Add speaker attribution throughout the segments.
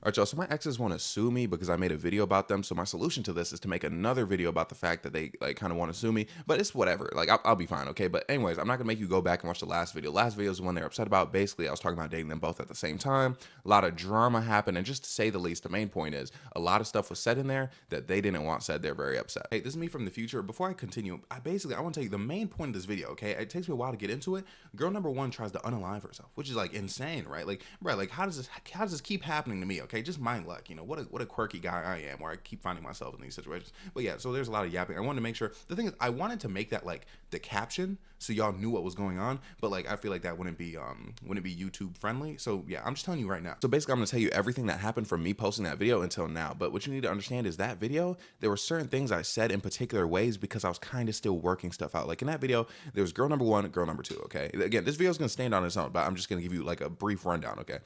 Speaker 1: Alright, y'all, so my exes want to sue me because I made a video about them. So my solution to this is to make another video about the fact that they like kind of want to sue me, but it's whatever. Like I'll be fine, okay? But anyways, I'm not gonna make you go back and watch the last video. Last video is the one they're upset about. Basically, I was talking about dating them both at the same time. A lot of drama happened, and just to say the least, the main point is a lot of stuff was said in there that they didn't want said. They're very upset. Hey, this is me from the future. Before I continue, I want to tell you the main point of this video, okay? It takes me a while to get into it. Girl number one tries to unalive herself, which is like insane, right? Like, bro, like how does this keep happening to me? Okay, just mind luck, you know, what a quirky guy I am, where I keep finding myself in these situations. But yeah, so there's a lot of yapping. I wanted to make sure. The thing is, I wanted to make that like the caption so y'all knew what was going on, but like I feel like that wouldn't be YouTube friendly. So yeah, I'm just telling you right now. So basically, I'm gonna tell you everything that happened from me posting that video until now. But what you need to understand is that video, there were certain things I said in particular ways because I was kind of still working stuff out. Like in that video, there was girl number one, girl number two. Okay, again, this video is gonna stand on its own, but I'm just gonna give you like a brief rundown. Okay.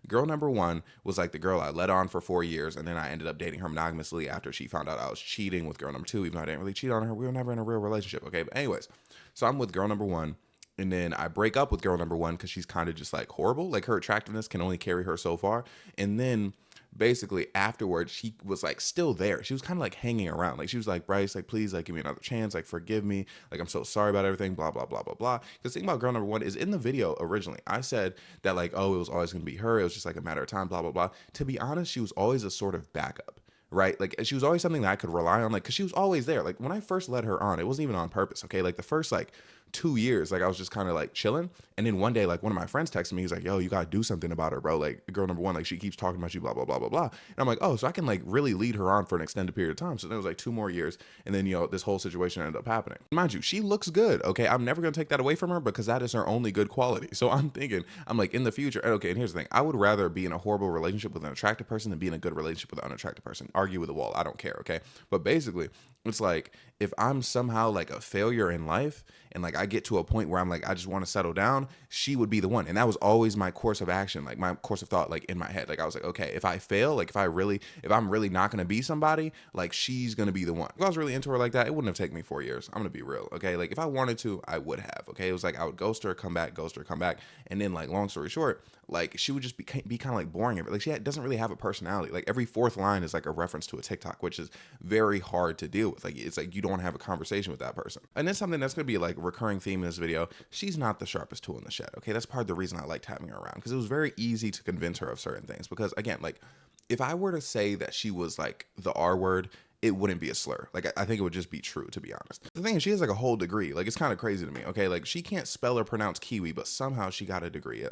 Speaker 1: Girl number one was like the girl I led on for 4 years, and then I ended up dating her monogamously after she found out I was cheating with girl number two, even though I didn't really cheat on her. We were never in a real relationship, okay? But anyways, so I'm with girl number one, and then I break up with girl number one because she's kind of just like horrible. Like her attractiveness can only carry her so far. And then basically afterwards, she was like still there. She was kind of like hanging around. Like she was like, Bryce, like please, like give me another chance, like forgive me, like I'm so sorry about everything, blah blah blah blah blah. Because the thing about girl number one is in the video originally I said that like, oh, it was always gonna be her, it was just like a matter of time, blah blah blah. To be honest, she was always a sort of backup, right? Like she was always something that I could rely on, like because she was always there. Like when I first led her on, it wasn't even on purpose, okay? Like the first like 2 years, like I was just kind of like chilling, and then one day like one of my friends texted me, he's like, yo, you gotta do something about her, bro. Like girl number one, like she keeps talking about you, blah blah blah blah blah. And I'm like, oh, so I can like really lead her on for an extended period of time. So then it was like 2 more years, and then, you know, this whole situation ended up happening. Mind you, she looks good, okay? I'm never gonna take that away from her because that is her only good quality. So I'm thinking, I'm like, in the future, okay, and here's the thing, I would rather be in a horrible relationship with an attractive person than be in a good relationship with an unattractive person. Argue with a wall, I don't care, okay? But basically, it's like if I'm somehow like a failure in life and like I get to a point where I'm like, I just want to settle down, she would be the one. And that was always my course of action, like my course of thought, like in my head. Like I was like, okay, if I fail, like if I'm really not going to be somebody, like she's going to be the one. If I was really into her like that, it wouldn't have taken me 4 years. I'm going to be real. Okay. Like if I wanted to, I would have. Okay. It was like I would ghost her, come back, ghost her, come back. And then like long story short, like she would just be kind of like boring. Like doesn't really have a personality. Like every fourth line is like a reference to a TikTok, which is very hard to deal with. Like it's like you don't want to have a conversation with that person. And then something that's going to be like a recurring theme in this video, she's not the sharpest tool in the shed. Okay, that's part of the reason I liked having her around, because it was very easy to convince her of certain things. Because again, like if I were to say that she was like the R word, it wouldn't be a slur. Like I think it would just be true, to be honest. The thing is, she has like a whole degree. Like it's kind of crazy to me. Okay, like she can't spell or pronounce kiwi, but somehow she got a degree.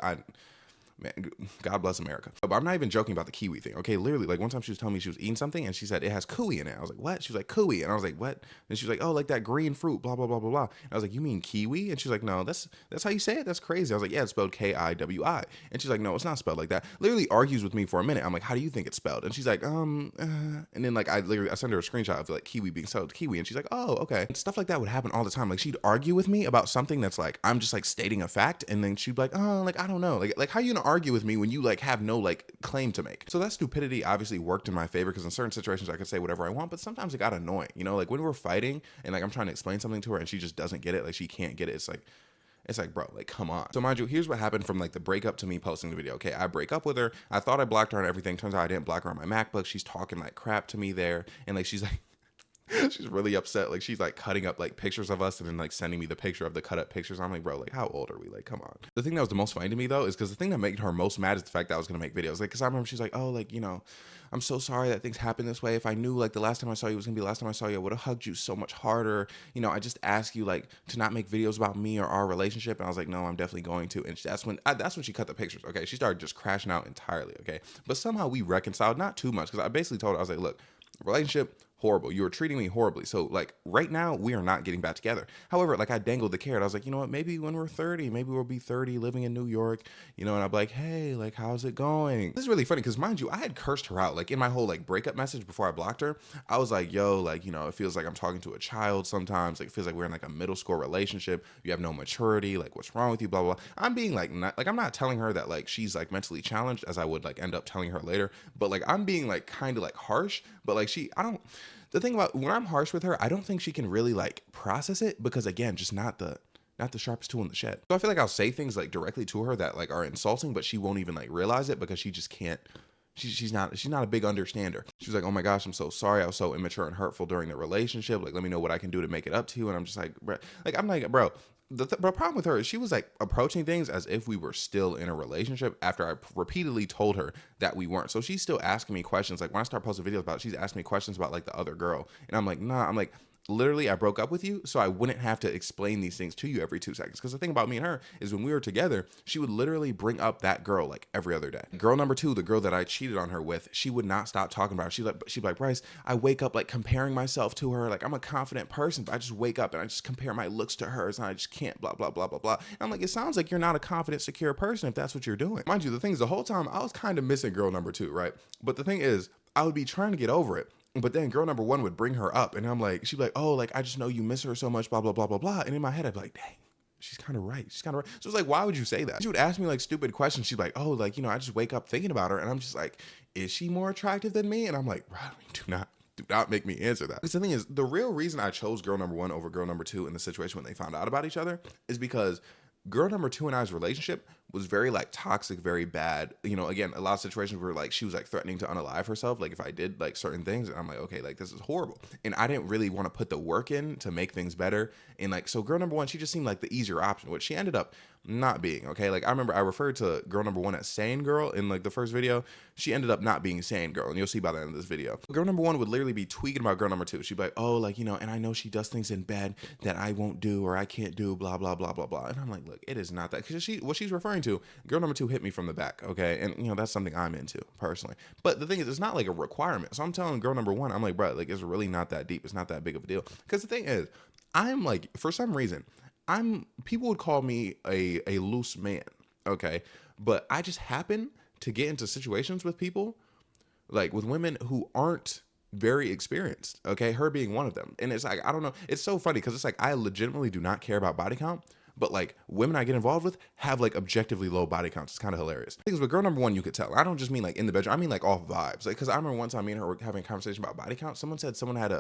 Speaker 1: Man, God bless America. But I'm not even joking about the kiwi thing. Okay, literally, like one time she was telling me she was eating something and she said it has cooey in it. I was like, what? She was like, cooey, and I was like, what? And she was like, oh, like that green fruit, blah blah blah blah blah. And I was like, you mean kiwi? And she's like, no, that's how you say it. That's crazy. I was like, yeah, it's spelled Kiwi. And she's like, no, it's not spelled like that. Literally argues with me for a minute. I'm like, how do you think it's spelled? And she's like, and then like I send her a screenshot of like kiwi being spelled kiwi, and she's like, oh, okay. And stuff like that would happen all the time. Like she'd argue with me about something that's like I'm just like stating a fact, and then she'd be like, oh, like I don't know, like how you gonna argue with me when you like have no like claim to make? So that stupidity obviously worked in my favor, because in certain situations I could say whatever I want, but sometimes it got annoying, you know, like when we're fighting and like I'm trying to explain something to her and she just doesn't get it, like she can't get it. It's like, bro, like, come on. So mind you, here's what happened from like the breakup to me posting the video. Okay, I break up with her. I thought I blocked her and everything. Turns out I didn't block her on my MacBook. She's talking like crap to me there, and like she's like she's really upset. Like she's like cutting up like pictures of us and then like sending me the picture of the cut up pictures. I'm like, bro, like how old are we? Like, come on. The thing that was the most funny to me though is because the thing that made her most mad is the fact that I was gonna make videos. Like, cause I remember she's like, oh, like, you know, I'm so sorry that things happen this way. If I knew like the last time I saw you was gonna be the last time I saw you, I would have hugged you so much harder. You know, I just asked you like to not make videos about me or our relationship. And I was like, no, I'm definitely going to. And that's when she cut the pictures. Okay, she started just crashing out entirely. Okay, but somehow we reconciled, not too much, because I basically told her, I was like, look, relationship horrible, you were treating me horribly, so like right now we are not getting back together. However, like I dangled the carrot. I was like, you know what, maybe when we're 30, maybe we'll be 30 living in New York, you know, and I'll be like, hey, like how's it going? This is really funny because mind you, I had cursed her out like in my whole like breakup message before I blocked her. I was like, yo, like, you know, it feels like I'm talking to a child sometimes. Like it feels like we're in like a middle school relationship, you have no maturity, like what's wrong with you, blah blah blah. I'm being like, not like, I'm not telling her that like she's like mentally challenged, as I would like end up telling her later, but like I'm being like kind of like harsh. But like the thing about when I'm harsh with her, I don't think she can really like process it, because again, just not the sharpest tool in the shed. So I feel like I'll say things like directly to her that like are insulting, but she won't even like realize it because she she's not a big understander. She was like, oh my gosh, I'm so sorry. I was so immature and hurtful during the relationship. Like, let me know what I can do to make it up to you. And I'm just like, bro, like, I'm like, bro, the problem with her is she was like approaching things as if we were still in a relationship after I repeatedly told her that we weren't. So she's still asking me questions. Like when I start posting videos about it, she's asking me questions about like the other girl. And I'm like, nah, I'm like, literally I broke up with you so I wouldn't have to explain these things to you every 2 seconds. Because the thing about me and her is when we were together, she would literally bring up that girl like every other day. Girl number 2, the girl that I cheated on her with, she would not stop talking about her. She'd be like, Bryce, I wake up like comparing myself to her. Like I'm a confident person, but I just wake up and I just compare my looks to hers and I just can't blah, blah, blah, blah, blah. And I'm like, it sounds like you're not a confident, secure person if that's what you're doing. Mind you, the thing is the whole time I was kind of missing girl number 2, right? But the thing is, I would be trying to get over it. But then girl number 1 would bring her up and I'm like, she'd be like, oh, like, I just know you miss her so much, blah, blah, blah, blah, blah. And in my head, I'd be like, dang, she's kind of right. She's kind of right. So it's like, why would you say that? She would ask me like stupid questions. She'd be like, oh, like, I just wake up thinking about her. And I'm just like, is she more attractive than me? And I'm like, bro, do not make me answer that. Because the thing is, the real reason I chose girl number 1 over girl number 2 in the situation when they found out about each other is because girl number 2 and I's relationship was very like toxic, very bad. Again, a lot of situations where like she was like threatening to unalive herself, like if I did like certain things, and I'm like, okay, like this is horrible. And I didn't really want to put the work in to make things better. And like, so girl number 1, she just seemed like the easier option, which she ended up not being. Okay, like I remember I referred to girl number 1 as sane girl in like the first video. She ended up not being sane girl, and you'll see by the end of this video. Girl number 1 would literally be tweaking about girl number 2. She'd be like, oh, like, and I know she does things in bed that I won't do or I can't do, blah, blah, blah, blah, blah. And I'm like, look, it is not that. Because what she's referring to, girl number 2 hit me from the back, okay? And, that's something I'm into, personally. But the thing is, it's not like a requirement. So I'm telling girl number 1, I'm like, bro, like, it's really not that deep. It's not that big of a deal. Because the thing is, I'm like, for some reason, people would call me a loose man, okay? But I just happen to get into situations with people, like with women who aren't very experienced, okay? Her being one of them. And it's like, I don't know. It's so funny because it's like, I legitimately do not care about body count. But like women I get involved with have like objectively low body counts. It's kind of hilarious. Because with girl number 1, you could tell. I don't just mean like in the bedroom. I mean like off vibes. Like, because I remember one time me and her were having a conversation about body count. Someone said someone had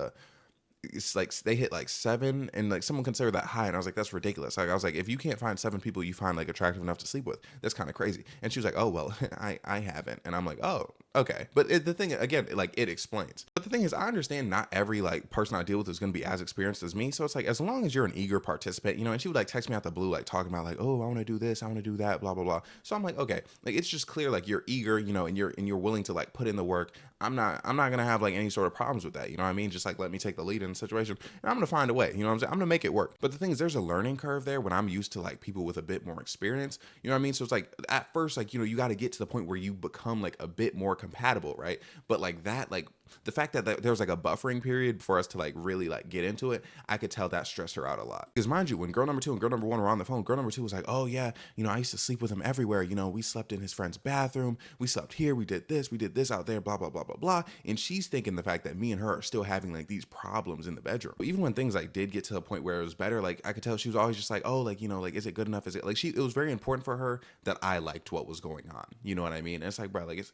Speaker 1: it's like they hit like 7 and like someone considered that high, and I was like, that's ridiculous. Like I was like, if you can't find 7 people you find like attractive enough to sleep with, that's kind of crazy. And she was like, oh well, I haven't. And I'm like, oh okay. But the thing again, like it explains. But the thing is, I understand not every like person I deal with is going to be as experienced as me. So it's like, as long as you're an eager participant, and she would like text me out the blue, like talking about like, oh, I want to do this, I want to do that, blah blah blah. So I'm like, okay, like it's just clear like you're eager, and you're willing to like put in the work. I'm not gonna have like any sort of problems with that. You know what I mean? Just like let me take the lead in the situation, and I'm gonna find a way. You know what I'm saying? I'm gonna make it work. But the thing is, there's a learning curve there when I'm used to like people with a bit more experience. You know what I mean? So it's like at first, like you got to get to the point where you become like a bit more compatible, right? But like that, like the fact that there was like a buffering period for us to like really like get into it, I could tell that stressed her out a lot. Because mind you, when girl number 2 and girl number 1 were on the phone, girl number 2 was like, oh yeah, I used to sleep with him everywhere. We slept in his friend's bathroom. We slept here. We did this out there, blah, blah, blah, blah, blah. And she's thinking the fact that me and her are still having like these problems in the bedroom. But even when things like did get to the point where it was better, like I could tell she was always just like, oh, like, like, is it good enough? Is it like it was very important for her that I liked what was going on. You know what I mean? And it's like, bro, like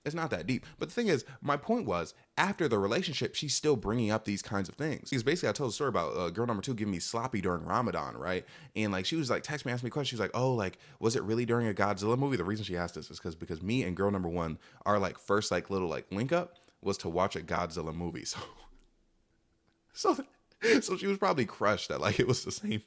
Speaker 1: it's not that deep. But the thing is, my point was, after the relationship, she's still bringing up these kinds of things. Because basically, I told a story about girl number 2 giving me sloppy during Ramadan, right? And like, she was like, text me, ask me questions. She was like, oh, like, was it really during a Godzilla movie? The reason she asked this is because me and girl number 1, our like first like little like link up was to watch a Godzilla movie. So she was probably crushed that like it was the same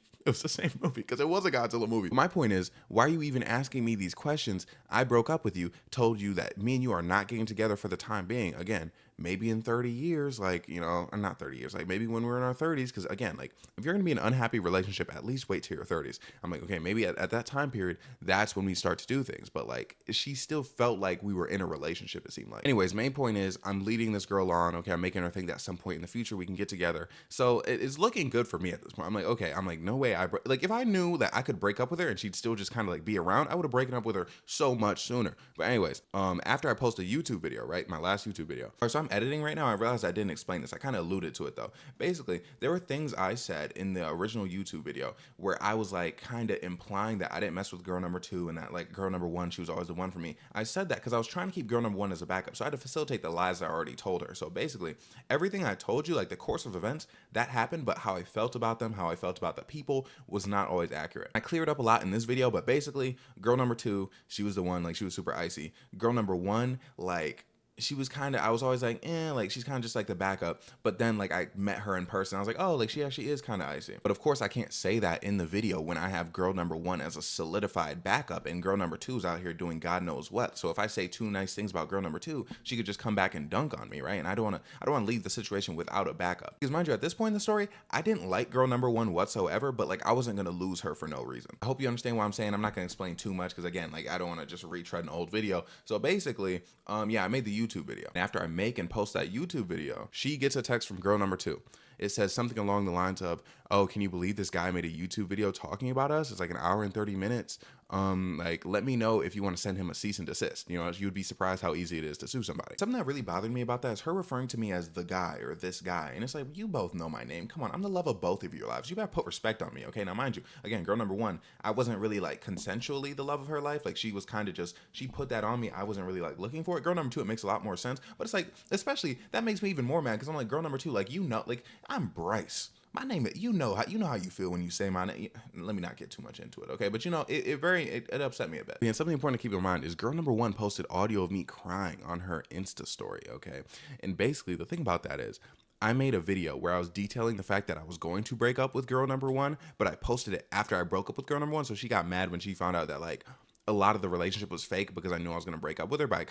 Speaker 1: movie, because it was a Godzilla movie. My point is, why are you even asking me these questions? I broke up with you, told you that me and you are not getting together for the time being. Again, maybe in 30 years, like, not 30 years, like maybe when we're in our 30s. Because again, like if you're going to be in an unhappy relationship, at least wait till your 30s. I'm like, okay, maybe at that time period, that's when we start to do things. But like, she still felt like we were in a relationship, it seemed like. Anyways, main point is, I'm leading this girl on. Okay, I'm making her think that at some point in the future we can get together. So it's looking good for me at this point. I'm like, okay, no way. Like if I knew that I could break up with her and she'd still just kind of like be around, I would have broken up with her so much sooner. But anyways, after I post a YouTube video, right, my last YouTube video. All right, so I'm editing right now. I realized I didn't explain this. I kind of alluded to it though. Basically, there were things I said in the original YouTube video where I was like kind of implying that I didn't mess with girl number 2 and that like girl number 1, she was always the one for me. I said that because I was trying to keep girl number 1 as a backup. So I had to facilitate the lies I already told her. So basically, everything I told you, like the course of events, that happened, but how I felt about them, how I felt about the people was not always accurate. I cleared up a lot in this video, but basically, girl number 2, she was the one, like she was super icy. Girl number 1, like she was kind of, I was always like, like she's kind of just like the backup. But then like I met her in person. I was like, oh, like she actually is kind of icy. But of course I can't say that in the video when I have girl number one as a solidified backup and girl number two is out here doing God knows what. So if I say two nice things about girl number two, she could just come back and dunk on me, right? And I don't want to leave the situation without a backup. Because mind you, at this point in the story, I didn't like girl number one whatsoever, but like I wasn't going to lose her for no reason. I hope you understand what I'm saying. I'm not going to explain too much because again, like I don't want to just retread an old video. So basically, yeah, I made the YouTube video. And after I make and post that YouTube video, she gets a text from girl number two. It says something along the lines of, oh, can you believe this guy made a YouTube video talking about us? It's like an hour and 30 minutes. Like, let me know if you want to send him a cease and desist. You know, you'd be surprised how easy it is to sue somebody. Something that really bothered me about that is her referring to me as the guy or this guy. And it's like, you both know my name. Come on, I'm the love of both of your lives. You better put respect on me, okay? Now, mind you, again, girl number one, I wasn't really like consensually the love of her life. Like she was kind of just, she put that on me. I wasn't really like looking for it. Girl number two, it makes a lot more sense. But it's like, especially, that makes me even more mad because I'm like, girl number two, like, you know, like, I'm Bryce. My name, you know how you feel when you say my name. Let me not get too much into it, okay? But you know, it upset me a bit. And something important to keep in mind is girl number one posted audio of me crying on her Insta story, okay? And basically, the thing about that is, I made a video where I was detailing the fact that I was going to break up with girl number one, but I posted it after I broke up with girl number one, so she got mad when she found out that like a lot of the relationship was fake because I knew I was going to break up with her, but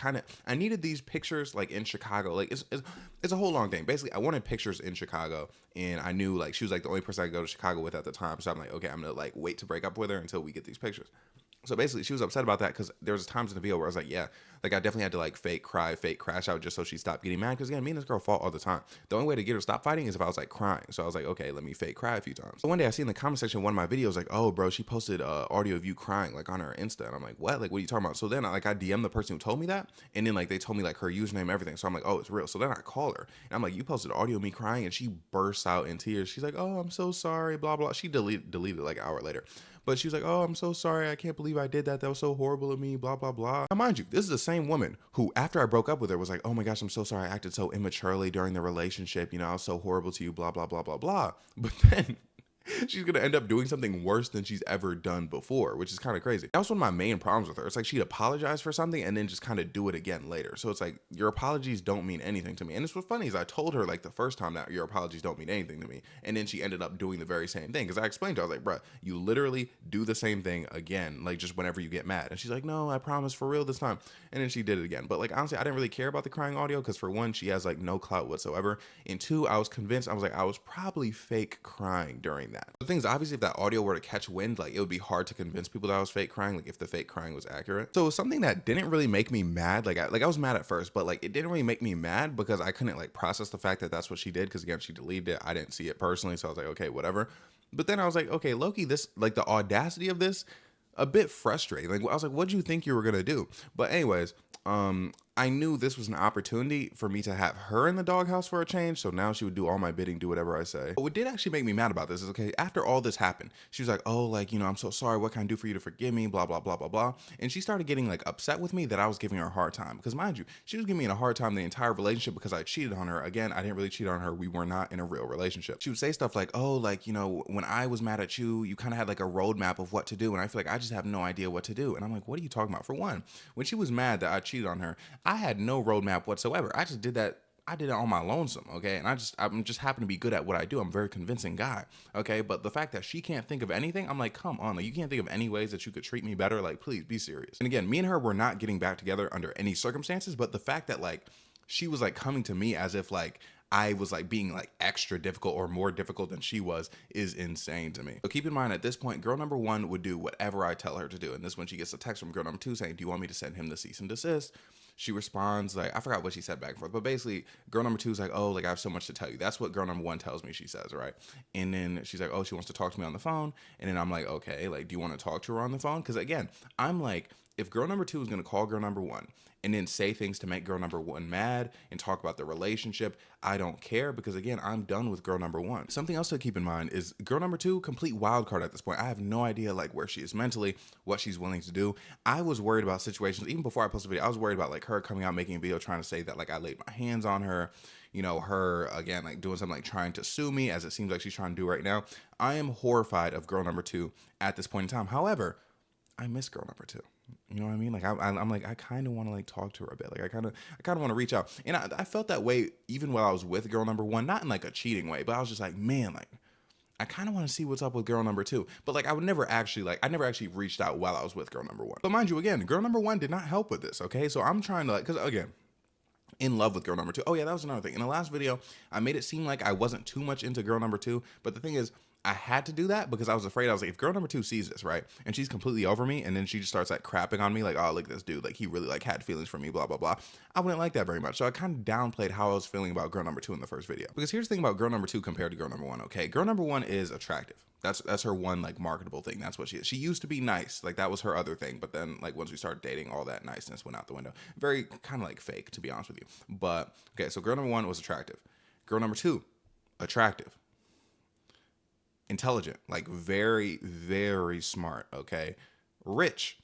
Speaker 1: I needed these pictures like in Chicago. Like it's a whole long thing. Basically, I wanted pictures in Chicago and I knew like she was like the only person I could go to Chicago with at the time. So I'm like, okay, I'm going to like wait to break up with her until we get these pictures. So basically, she was upset about that because there was times in the video where I was like, yeah, like I definitely had to like fake cry, fake crash out just so she stopped getting mad. Because again, me and this girl fought all the time. The only way to get her to stop fighting is if I was like crying. So I was like, okay, let me fake cry a few times. So one day I see in the comment section of one of my videos like, oh, bro, she posted audio of you crying like on her Insta. And I'm like, what? Like, what are you talking about? So then I DM'd the person who told me that. And then like they told me like her username and everything. So I'm like, oh, it's real. So then I call her and I'm like, you posted audio of me crying. And she bursts out in tears. She's like, oh, I'm so sorry, blah, blah. She deleted it like an hour later. But she was like, oh, I'm so sorry. I can't believe I did that. That was so horrible of me, blah, blah, blah. Now, mind you, this is the same woman who, after I broke up with her, was like, oh my gosh, I'm so sorry. I acted so immaturely during the relationship. You know, I was so horrible to you, blah, blah, blah, blah, blah. But then she's going to end up doing something worse than she's ever done before, which is kind of crazy. That was one of my main problems with her. It's like she'd apologize for something and then just kind of do it again later. So it's like, your apologies don't mean anything to me. And it's what's funny is I told her like the first time that your apologies don't mean anything to me. And then she ended up doing the very same thing. Because I explained to her, I was like, bruh, you literally do the same thing again, like just whenever you get mad. And she's like, no, I promise for real this time. And then she did it again. But like, honestly, I didn't really care about the crying audio because for one, she has like no clout whatsoever. And two, I was convinced, I was probably fake crying during that. The thing is, obviously, if that audio were to catch wind, like it would be hard to convince people that I was fake crying, like if the fake crying was accurate. So it was something that didn't really make me mad. Like I was mad at first, but like it didn't really make me mad because I couldn't like process the fact that that's what she did. Because again, she deleted it. I didn't see it personally, so I was like, okay, whatever. But then I was like, okay, Loki, this like the audacity of this, a bit frustrating. Like I was like, what do you think you were gonna do? But anyways, I knew this was an opportunity for me to have her in the doghouse for a change. So now she would do all my bidding, do whatever I say. But what did actually make me mad about this is, okay, after all this happened, she was like, oh, like, you know, I'm so sorry. What can I do for you to forgive me? Blah, blah, blah, blah, blah. And she started getting like upset with me that I was giving her a hard time. Because mind you, she was giving me a hard time the entire relationship because I cheated on her. Again, I didn't really cheat on her. We were not in a real relationship. She would say stuff like, oh, like, you know, when I was mad at you, you kind of had like a roadmap of what to do. And I feel like I just have no idea what to do. And I'm like, what are you talking about? For one, when she was mad that I cheated on her, I had no roadmap whatsoever. I just did that. I did it on my lonesome, okay? And I'm just happen to be good at what I do. I'm a very convincing guy, okay? But the fact that she can't think of anything, I'm like, come on, like you can't think of any ways that you could treat me better. Like, please be serious. And again, me and her were not getting back together under any circumstances, but the fact that like she was like coming to me as if like I was like being like extra difficult or more difficult than she was is insane to me. So keep in mind at this point, girl number one would do whatever I tell her to do. And this when she gets a text from girl number two saying, do you want me to send him the cease and desist? She responds like, I forgot what she said back and forth, but basically girl number two is like, oh, like I have so much to tell you. That's what girl number one tells me she says, right? And then she's like, oh, she wants to talk to me on the phone. And then I'm like, okay, like, do you want to talk to her on the phone? Because again, I'm like, if girl number two is going to call girl number one and then say things to make girl number one mad and talk about the relationship, I don't care because again, I'm done with girl number one. Something else to keep in mind is girl number two, complete wild card at this point. I have no idea like where she is mentally, what she's willing to do. I was worried about situations, even before I posted a video, I was worried about like her coming out making a video trying to say that like I laid my hands on her, you know, her again, like doing something like trying to sue me as it seems like she's trying to do right now. I am horrified of girl number two at this point in time. However, I miss girl number two. You know what I mean? Like I'm like I kind of want to like talk to her a bit. Like I kind of want to reach out. And I felt that way even while I was with girl number one, not in like a cheating way, but I was just like, man, like I kind of want to see what's up with girl number two. But like I never actually reached out while I was with girl number one. But mind you, again, girl number one did not help with this. Okay, so I'm trying to like, because again, in love with girl number two. Oh yeah, that was another thing. In the last video, I made it seem like I wasn't too much into girl number two, but the thing is, I had to do that because I was afraid. I was like, if girl number two sees this, right, and she's completely over me, and then she just starts like crapping on me, like, oh, look at this dude, like he really like had feelings for me, blah blah blah. I wouldn't like that very much. So I kind of downplayed how I was feeling about girl number two in the first video. Because here's the thing about girl number two compared to girl number one. Okay, girl number one is attractive. That's her one like marketable thing. That's what she is. She used to be nice, like that was her other thing. But then like once we started dating, all that niceness went out the window. Very kind of like fake, to be honest with you. But okay, so girl number one was attractive. Girl number two, attractive, intelligent, like very very smart. Okay, rich,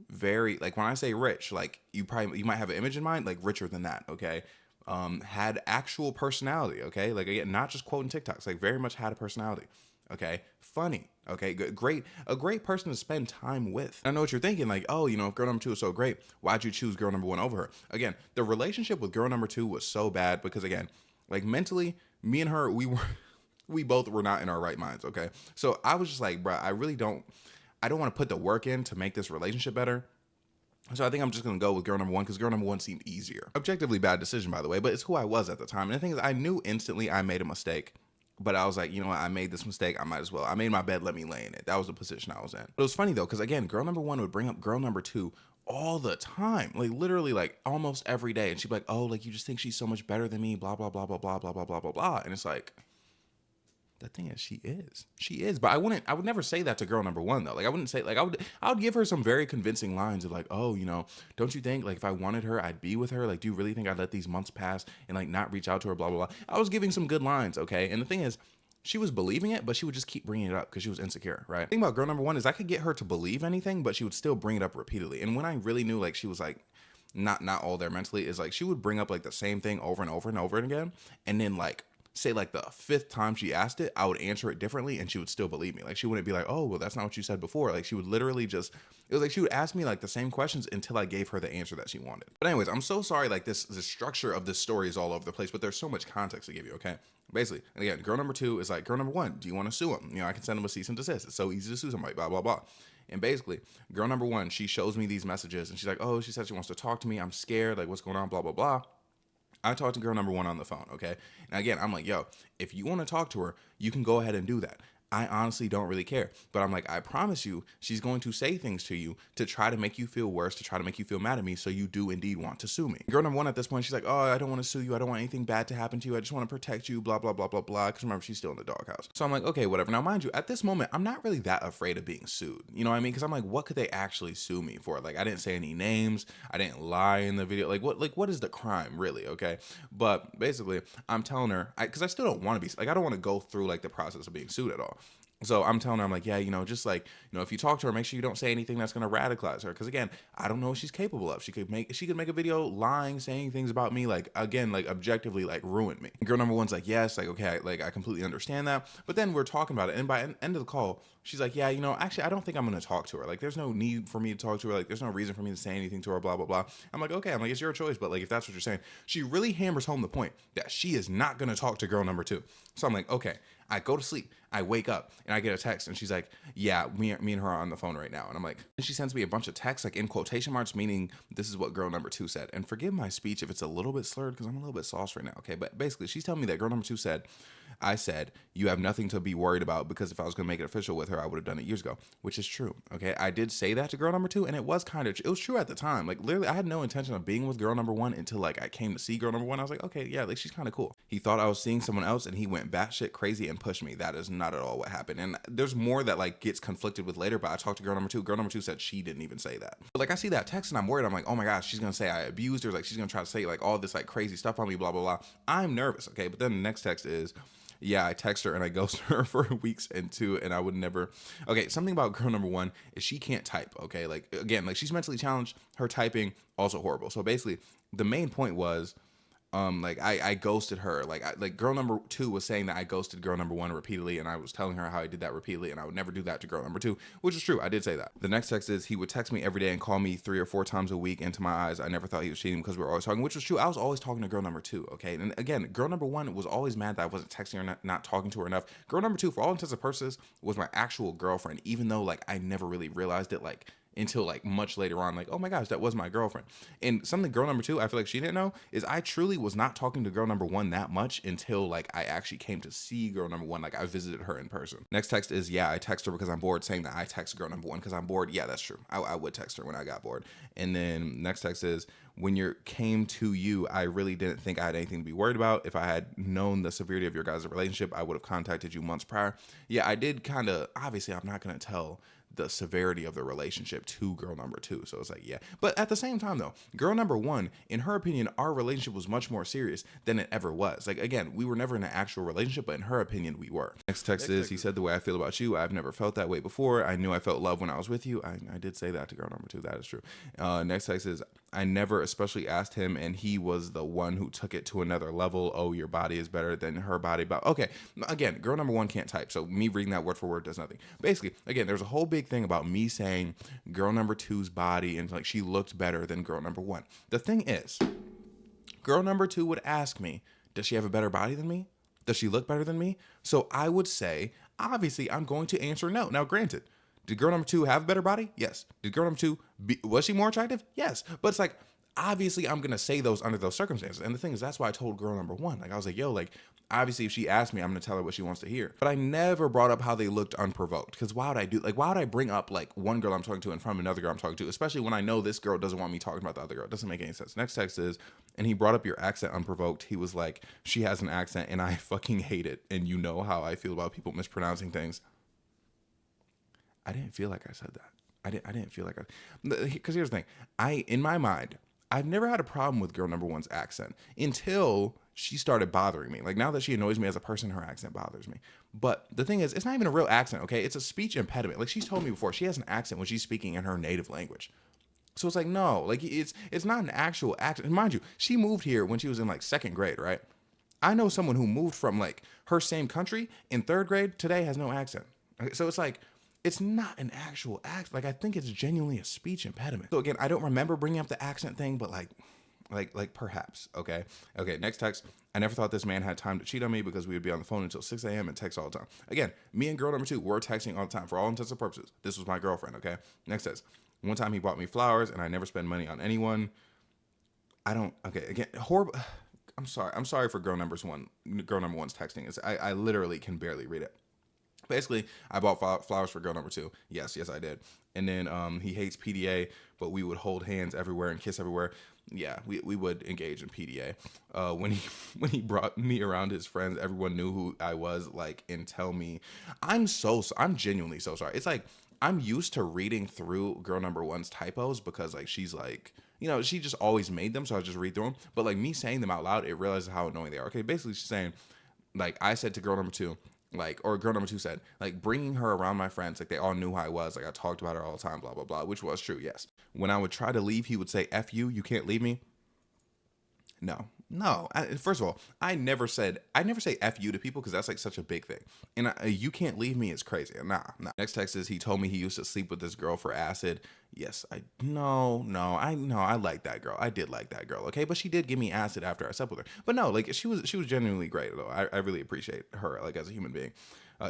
Speaker 1: very like when I say rich, like you might have an image in mind, like richer than that. Okay, had actual personality. Okay, like again, not just quoting TikToks, like very much had a personality. Okay, funny. Okay, great, a great person to spend time with. I know what you're thinking, like, oh, you know, if girl number two is so great, why'd you choose girl number one over her? Again, the relationship with girl number two was so bad because again, like mentally, me and her, we both were not in our right minds. Okay, so I was just like, bruh, I don't want to put the work in to make this relationship better. So I think I'm just gonna go with girl number one because girl number one seemed easier. Objectively bad decision, by the way, but it's who I was at the time. And the thing is, I knew instantly I made a mistake. But I was like, you know what? I made this mistake. I might as well. I made my bed. Let me lay in it. That was the position I was in. But it was funny though, because again, girl number one would bring up girl number two all the time, like literally, like almost every day, and she'd be like, "Oh, like you just think she's so much better than me." Blah blah blah blah blah blah blah blah blah blah. And it's like, the thing is, she is. But I would never say that to girl number one though. Like I wouldn't say like I would give her some very convincing lines of like, oh, you know, don't you think like if I wanted her, I'd be with her? Like, do you really think I'd let these months pass and like not reach out to her? Blah blah blah. I was giving some good lines, okay. And the thing is, she was believing it, but she would just keep bringing it up because she was insecure, right? The thing about girl number one is I could get her to believe anything, but she would still bring it up repeatedly. And when I really knew like she was like not all there mentally, is like she would bring up like the same thing over and over and over again, and then like say like the fifth time she asked it, I would answer it differently and she would still believe me. Like she wouldn't be like, oh, well, that's not what you said before. Like she would literally just, it was like she would ask me like the same questions until I gave her the answer that she wanted. But anyways, I'm so sorry, like the structure of this story is all over the place, but there's so much context to give you, okay? Basically, and again, girl number two is like, girl number one, do you want to sue him? You know, I can send him a cease and desist. It's so easy to sue somebody, blah, blah, blah. And basically, girl number one, she shows me these messages and she's like, oh, she said she wants to talk to me. I'm scared. Like, what's going on? Blah, blah, blah. I talked to girl number one on the phone, okay? And again, I'm like, yo, if you want to talk to her, you can go ahead and do that. I honestly don't really care. But I'm like, I promise you, she's going to say things to you to try to make you feel worse, to try to make you feel mad at me, so you do indeed want to sue me. Girl number one at this point, she's like, oh, I don't want to sue you. I don't want anything bad to happen to you. I just want to protect you, blah, blah, blah, blah, blah. Because remember, she's still in the doghouse. So I'm like, okay, whatever. Now, mind you, at this moment, I'm not really that afraid of being sued. You know what I mean? Because I'm like, what could they actually sue me for? Like, I didn't say any names. I didn't lie in the video. Like, what is the crime, really? Okay. But basically, I'm telling her, because I still don't want to be, like, I don't want to go through, like, the process of being sued at all. So I'm telling her, I'm like, yeah, you know, just like, you know, if you talk to her, make sure you don't say anything that's going to radicalize her. Because again, I don't know what she's capable of. She could make a video lying, saying things about me, like, again, like objectively, like ruin me. Girl number one's like, yes, like, okay, I completely understand that. But then we're talking about it. And by the end of the call, she's like, yeah, you know, actually, I don't think I'm going to talk to her. Like, there's no need for me to talk to her. Like, there's no reason for me to say anything to her, blah, blah, blah. I'm like, okay, I'm like, it's your choice. But like, if that's what you're saying, she really hammers home the point that she is not going to talk to girl number two. So I'm like, okay. I go to sleep, I wake up, and I get a text, and she's like, yeah, me and her are on the phone right now. And I'm like, and she sends me a bunch of texts, like in quotation marks, meaning this is what girl number two said. And forgive my speech if it's a little bit slurred, because I'm a little bit sauce right now, okay? But basically, she's telling me that girl number two said, I said, you have nothing to be worried about, because if I was going to make it official with her, I would have done it years ago, which is true, okay? I did say that to girl number two, and it was true at the time. Like, literally, I had no intention of being with girl number one until, like, I came to see girl number one. I was like, okay, yeah, like, she's kind of cool. He thought I was seeing someone else, and he went batshit crazy and pushed me. That is not at all what happened. And there's more that, like, gets conflicted with later, but I talked to girl number two. Girl number two said she didn't even say that. But, like, I see that text, and I'm worried. I'm like, oh my gosh, she's going to say I abused her. Like, she's going to try to say, like, all this, like, crazy stuff on me, blah, blah, blah. I'm nervous, okay? But then the next text is, yeah, I text her and I ghost her for weeks and I would never. Okay, something about girl number one is she can't type, okay? Like, again, like she's mentally challenged. Her typing, also horrible. So basically, the main point was, Like I ghosted her. Like girl number 2 was saying that I ghosted girl number 1 repeatedly, and I was telling her how I did that repeatedly, and I would never do that to girl number 2, which is true. I did say that. The next text is, he would text me every day and call me 3 or 4 times a week. Into my eyes, I never thought he was cheating because we were always talking, which was true. I was always talking to girl number 2, okay? And again, girl number 1 was always mad that I wasn't texting her, not talking to her enough. Girl number 2, for all intents and purposes, was my actual girlfriend, even though like I never really realized it, like until like much later on, like, oh my gosh, that was my girlfriend. And something girl number 2, I feel like she didn't know, is I truly was not talking to girl number 1 that much until like I actually came to see girl number 1, like I visited her in person. Next text is, yeah, I text her because I'm bored, saying that I text girl number 1 because I'm bored. Yeah, that's true. I would text her when I got bored. And then next text is, when you came to you, I really didn't think I had anything to be worried about. If I had known the severity of your guys' relationship, I would have contacted you months prior. Yeah, I did kind of, obviously I'm not going to tell the severity of the relationship to girl number 2. So it's like, yeah. But at the same time though, girl number 1, in her opinion, our relationship was much more serious than it ever was. Like, again, we were never in an actual relationship, but in her opinion, we were. Next text is, he said, the way I feel about you, I've never felt that way before. I knew I felt love when I was with you. I did say that to girl number 2. That is true. Next text is, I never especially asked him, and he was the one who took it to another level. Oh, your body is better than her body. But okay, again, girl number 1 can't type, so me reading that word for word does nothing. Basically, again, there's a whole big thing about me saying girl number 2's body and like she looked better than girl number 1. The thing is, girl number 2 would ask me, does she have a better body than me? Does she look better than me? So I would say, obviously, I'm going to answer no. Now, granted, did girl number 2 have a better body? Yes. Did girl number 2, was she more attractive? Yes. But it's like, obviously, I'm going to say those under those circumstances. And the thing is, that's why I told girl number 1. Like, I was like, yo, like, obviously, if she asked me, I'm going to tell her what she wants to hear. But I never brought up how they looked unprovoked. Because why would I bring up, like, one girl I'm talking to in front of another girl I'm talking to, especially when I know this girl doesn't want me talking about the other girl? It doesn't make any sense. Next text is, and he brought up your accent unprovoked. He was like, she has an accent, and I fucking hate it. And you know how I feel about people mispronouncing things. I didn't feel like I said that. I didn't feel like because here's the thing. In my mind, I've never had a problem with girl number 1's accent until she started bothering me. Like, now that she annoys me as a person, her accent bothers me. But the thing is, it's not even a real accent, okay? It's a speech impediment. Like, she's told me before, she has an accent when she's speaking in her native language. So it's like, no, like it's not an actual accent. And mind you, she moved here when she was in like 2nd grade, right? I know someone who moved from like her same country in 3rd grade today has no accent. Okay, so it's like, it's not an actual accent. Like, I think it's genuinely a speech impediment. So again, I don't remember bringing up the accent thing, but like perhaps, okay? Okay, next text. I never thought this man had time to cheat on me because we would be on the phone until 6 a.m. and text all the time. Again, me and girl number 2 were texting all the time for all intents and purposes. This was my girlfriend, okay? Next text. One time he bought me flowers, and I never spend money on anyone. Okay, again, horrible. I'm sorry for girl number 1's texting. I literally can barely read it. Basically, I bought flowers for girl number 2. Yes, I did. And then he hates PDA, but we would hold hands everywhere and kiss everywhere. Yeah, we would engage in PDA. When he brought me around his friends, everyone knew who I was, like, and tell me, I'm genuinely so sorry. It's like, I'm used to reading through girl number 1's typos because, like, she's like, you know, she just always made them, so I just read through them. But, like, me saying them out loud, it realizes how annoying they are. Okay, basically she's saying, like, I said to girl number 2, like, or girl number 2 said, like, bringing her around my friends, like, they all knew who I was, like, I talked about her all the time, blah, blah, blah, which was true, yes. When I would try to leave, he would say, F you can't leave me. No. First of all, I never say F you to people because that's like such a big thing. And you can't leave me is crazy. Nah. Next text is, he told me he used to sleep with this girl for acid. Yes, I like that girl. I did like that girl, okay? But she did give me acid after I slept with her. But no, like, she was genuinely great, though. I really appreciate her, like, as a human being.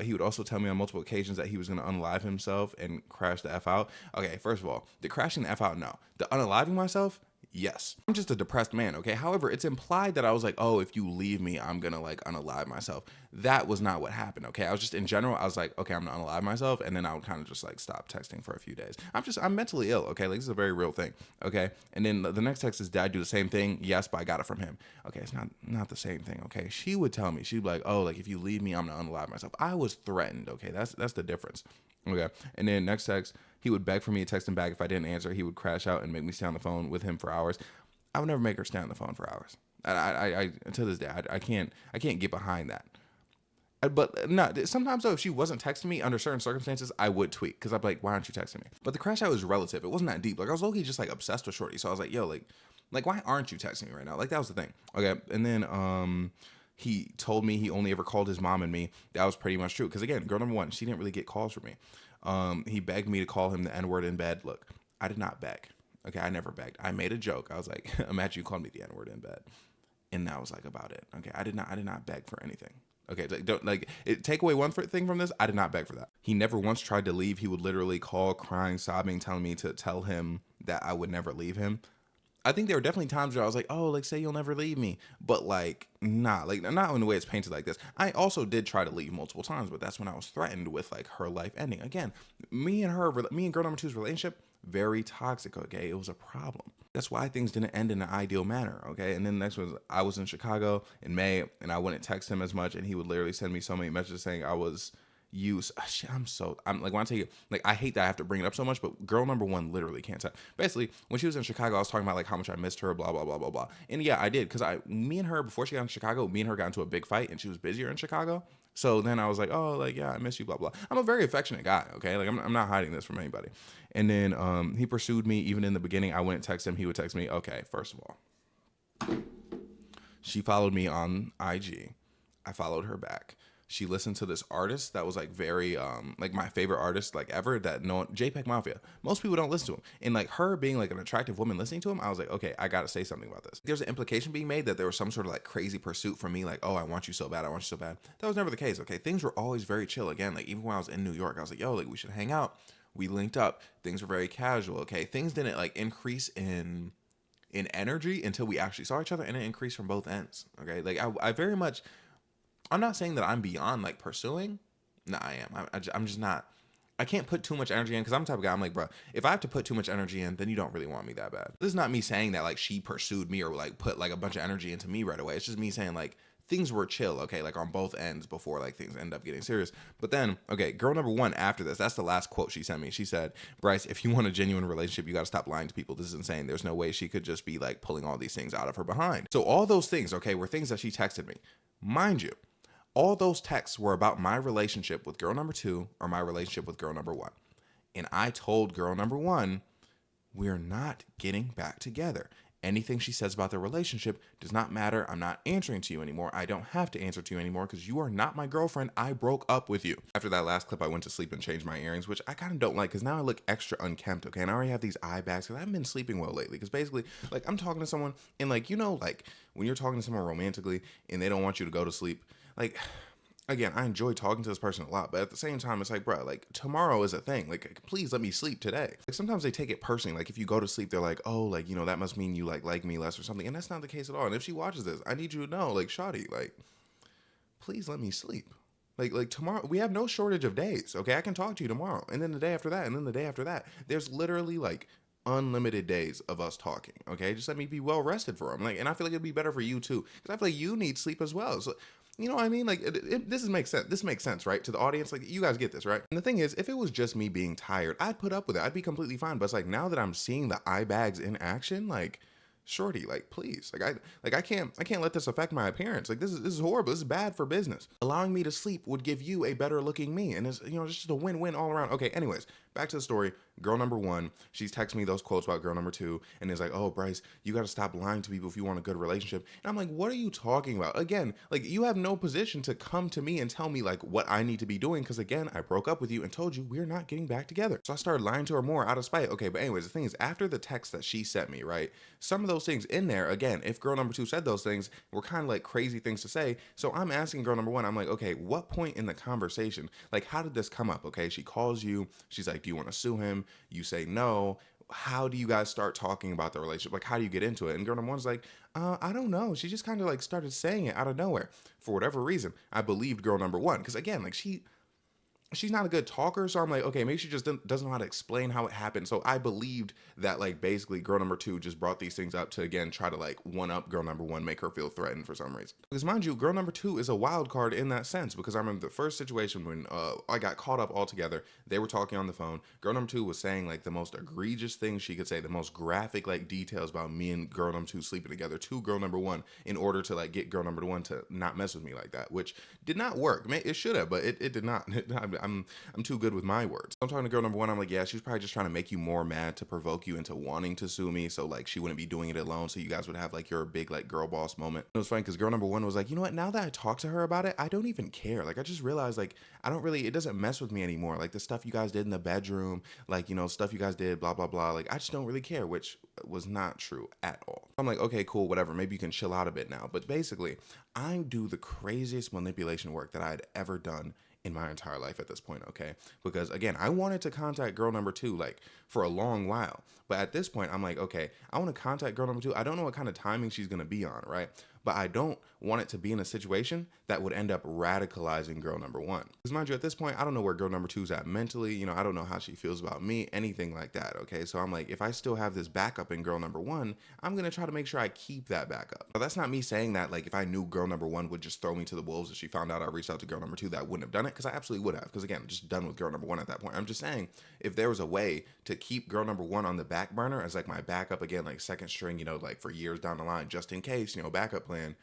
Speaker 1: He would also tell me on multiple occasions that he was going to unalive himself and crash the F out. Okay, first of all, the crashing the F out, no. The unaliving myself, yes. I'm just a depressed man, okay? However, it's implied that I was like, oh, if you leave me, I'm gonna like unalive myself. That was not what happened, okay? I was just, in general, I was like, okay, I'm gonna unalive myself, and then I would kind of just like stop texting for a few days. I'm mentally ill, okay? Like, this is a very real thing, okay? And then the next text is, did I do the same thing? Yes, but I got it from him. Okay, it's not the same thing, okay? She would tell me, she'd be like, oh, like, if you leave me, I'm gonna unalive myself. I was threatened, okay? That's the difference. Okay, and then next text, he would beg for me to text him back. If I didn't answer, he would crash out and make me stay on the phone with him for hours. I would never make her stay on the phone for hours. I to this day, I can't get behind that. But no, sometimes though, if she wasn't texting me under certain circumstances, I would tweet because I'd be like, why aren't you texting me? But the crash out was relative. It wasn't that deep. Like, I was low-key just like obsessed with shorty. So I was like, yo, like, Like, why aren't you texting me right now? Like, that was the thing. Okay. And then he told me he only ever called his mom and me. That was pretty much true. Because again, girl number one, she didn't really get calls from me. He begged me to call him the N-word in bed. Look, I did not beg. Okay, I never begged. I made a joke. I was like, imagine you called me the N-word in bed. And that was like about it. Okay, I did not beg for anything. Okay, don't take away one thing from this. I did not beg for that. He never once tried to leave. He would literally call, crying, sobbing, telling me to tell him that I would never leave him. I think there were definitely times where I was like, oh, like, say you'll never leave me. But like, not in the way it's painted like this. I also did try to leave multiple times, but that's when I was threatened with like her life ending. Again, me and girl number two's relationship, very toxic, okay? It was a problem. That's why things didn't end in an ideal manner, okay? And then the next was, I was in Chicago in May, and I wouldn't text him as much, and he would literally send me so many messages saying I was I'm like, when I tell you, like, I hate that I have to bring it up so much, but girl number one literally can't tell. Basically, when she was in Chicago, I was talking about like how much I missed her, blah blah blah blah blah. And yeah, I did, because me and her, before she got in Chicago, me and her got into a big fight, and she was busier in Chicago. So then I was like, oh, like, yeah, I miss you, blah blah. I'm a very affectionate guy, okay? Like, I'm not hiding this from anybody. And then he pursued me. Even in the beginning, I wouldn't text him. He would text me. Okay, first of all, she followed me on IG. I followed her back. She listened to this artist that was like very like my favorite artist like ever, that no JPEG Mafia. Most people don't listen to him. And like her being like an attractive woman listening to him, I was like, okay, I gotta say something about this. There's an implication being made that there was some sort of like crazy pursuit from me, like, oh, I want you so bad, I want you so bad. That was never the case. Okay, things were always very chill. Again, like, even when I was in New York, I was like, yo, like, we should hang out. We linked up. Things were very casual. Okay, things didn't like increase in energy until we actually saw each other, and it increased from both ends. Okay, like, I very much, I'm not saying that I'm beyond like pursuing. No, I am. I'm just not. I can't put too much energy in, because I'm the type of guy, I'm like, bro, if I have to put too much energy in, then you don't really want me that bad. This is not me saying that like she pursued me or like put like a bunch of energy into me right away. It's just me saying like things were chill, okay, like on both ends before like things end up getting serious. But then, okay, girl number one after this, that's the last quote she sent me. She said, Bryce, if you want a genuine relationship, you got to stop lying to people. This is insane. There's no way she could just be like pulling all these things out of her behind. So all those things, okay, were things that she texted me. Mind you, all those texts were about my relationship with girl number two or my relationship with girl number one. And I told girl number one, we're not getting back together. Anything she says about the relationship does not matter. I'm not answering to you anymore. I don't have to answer to you anymore, because you are not my girlfriend. I broke up with you. After that last clip, I went to sleep and changed my earrings, which I kind of don't like, because now I look extra unkempt, okay? And I already have these eye bags, because I haven't been sleeping well lately. Because basically, like, I'm talking to someone, and like, you know, like when you're talking to someone romantically and they don't want you to go to sleep, like, again, I enjoy talking to this person a lot, but at the same time, it's like, bro, like, tomorrow is a thing. Like, please let me sleep today. Like, sometimes they take it personally. Like, if you go to sleep, they're like, oh, like, you know, that must mean you like me less or something. And that's not the case at all. And if she watches this, I need you to know, like, shawty, like, please let me sleep. Like tomorrow, we have no shortage of days. Okay, I can talk to you tomorrow, and then the day after that, and then the day after that. There's literally like unlimited days of us talking. Okay, just let me be well rested for them. Like, and I feel like it'd be better for you too, because I feel like you need sleep as well. So, you know what I mean? Like, this makes sense. This makes sense, right? To the audience, like, you guys get this, right? And the thing is, if it was just me being tired, I'd put up with it. I'd be completely fine. But it's like, now that I'm seeing the eye bags in action, like, shorty, like, please, I can't let this affect my appearance. Like, this is horrible. This is bad for business. Allowing me to sleep would give you a better looking me, and it's, you know, just a win-win all around. Okay, anyways, back to the story. Girl number one, she's texting me those quotes about girl number two, and is like, oh, Bryce, you got to stop lying to people if you want a good relationship. And I'm like, what are you talking about? Again, like, you have no position to come to me and tell me like what I need to be doing, because again, I broke up with you and told you we're not getting back together. So I started lying to her more out of spite. Okay, but anyways, the thing is, after the text that she sent me, right, some of those things in there, again, if girl number two said those things, were kind of like crazy things to say. So I'm asking girl number one, I'm like, okay, what point in the conversation, like, how did this come up? Okay, she calls you, she's like, do you want to sue him? You say no. How do you guys start talking about the relationship? Like, how do you get into it? And girl number one's like, I don't know. She just kind of like started saying it out of nowhere. For whatever reason, I believed girl number one, because again, like, she's not a good talker. So I'm like, okay, maybe she just doesn't know how to explain how it happened. So I believed that, like, basically girl number two just brought these things up to, again, try to like one up girl number one, make her feel threatened for some reason. Because mind you, girl number two is a wild card in that sense, because I remember the first situation when I got caught up all together. They were talking on the phone. Girl number two was saying like the most egregious things she could say, the most graphic like details about me and girl number two sleeping together to girl number one, in order to like get girl number one to not mess with me like that, which did not work. It should have, but it did not. I'm too good with my words. I'm talking to girl number one. I'm like, yeah, she's probably just trying to make you more mad to provoke you into wanting to sue me. So like she wouldn't be doing it alone. So you guys would have like your big like girl boss moment. It was funny because girl number one was like, you know what? Now that I talked to her about it, I don't even care. Like I just realized like I don't really, it doesn't mess with me anymore. Like the stuff you guys did in the bedroom, like, you know, stuff you guys did, blah, blah, blah. Like I just don't really care, which was not true at all. I'm like, okay, cool, whatever. Maybe you can chill out a bit now. But basically, I do the craziest manipulation work that I had ever done in my entire life at this point, okay? Because again, I wanted to contact girl number two like for a long while. But at this point, I'm like, okay, I want to contact girl number two. I don't know what kind of timing she's going to be on, right? But I don't want it to be in a situation that would end up radicalizing girl number one. Because mind you, at this point, I don't know where girl number two's at mentally. You know, I don't know how she feels about me, anything like that, okay? So I'm like, if I still have this backup in girl number one, I'm going to try to make sure I keep that backup. Now, that's not me saying that, like, if I knew girl number one would just throw me to the wolves if she found out I reached out to girl number two, that I wouldn't have done it, because I absolutely would have. Because again, I'm just done with girl number one at that point. I'm just saying, if there was a way to keep girl number one on the back burner as like my backup, again, like second string, you know, like for years down the line, just in case, you know, backup plan,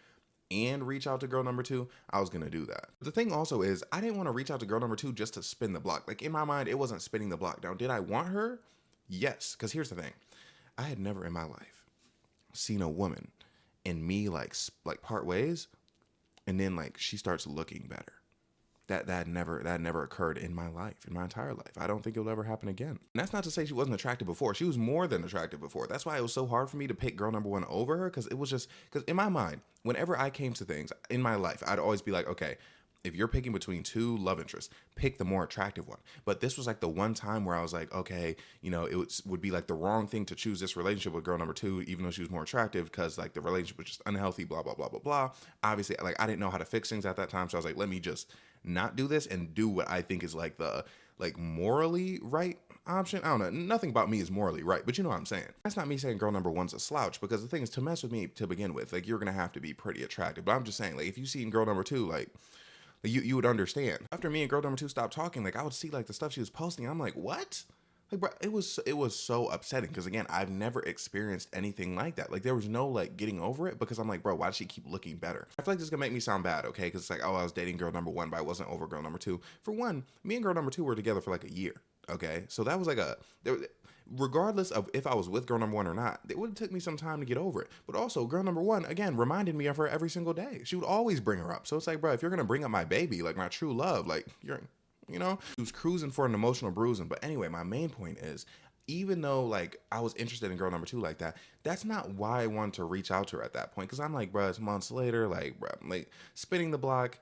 Speaker 1: and reach out to girl number two, I was gonna do that. The thing also is, I didn't want to reach out to girl number two just to spin the block. Like in my mind, it wasn't spinning the block. Now, did I want her? Yes, because here's the thing. I had never in my life seen a woman and me like part ways, and then like she starts looking better. That never occurred in my life, in my entire life. I don't think it'll ever happen again. And that's not to say she wasn't attractive before. She was more than attractive before. That's why it was so hard for me to pick girl number one over her, because it was just, because in my mind, whenever I came to things in my life, I'd always be like, okay, if you're picking between two love interests, pick the more attractive one. But this was like the one time where I was like, okay, you know, would be like the wrong thing to choose this relationship with girl number two, even though she was more attractive, because like the relationship was just unhealthy, blah, blah, blah, blah, blah. Obviously, like I didn't know how to fix things at that time. So I was like, let me just not do this and do what I think is like the like morally right option. I don't know. Nothing about me is morally right, but you know what I'm saying. That's not me saying girl number one's a slouch, because the thing is, to mess with me to begin with, like you're gonna have to be pretty attractive. But I'm just saying, like if you see girl number two, like you would understand. After me and girl number two stopped talking, like I would see like the stuff she was posting. I'm like, what? Like, bro, it was so upsetting, because again, I've never experienced anything like that. Like there was no like getting over it, because I'm like, bro, why does she keep looking better? I feel like this is gonna make me sound bad, okay? Because it's like, oh, I was dating girl number one, but I wasn't over girl number two. For one, me and girl number two were together for like a year, okay? So that was like regardless of if I was with girl number one or not, it would have took me some time to get over it. But also, girl number one, again, reminded me of her every single day. She would always bring her up. So it's like, bro, if you're gonna bring up my baby, like my true love, like you know, she was cruising for an emotional bruising. But anyway, my main point is, even though like I was interested in girl number two like that, that's not why I wanted to reach out to her at that point. Because I'm like, bro, it's months later, like, bro, like spinning the block.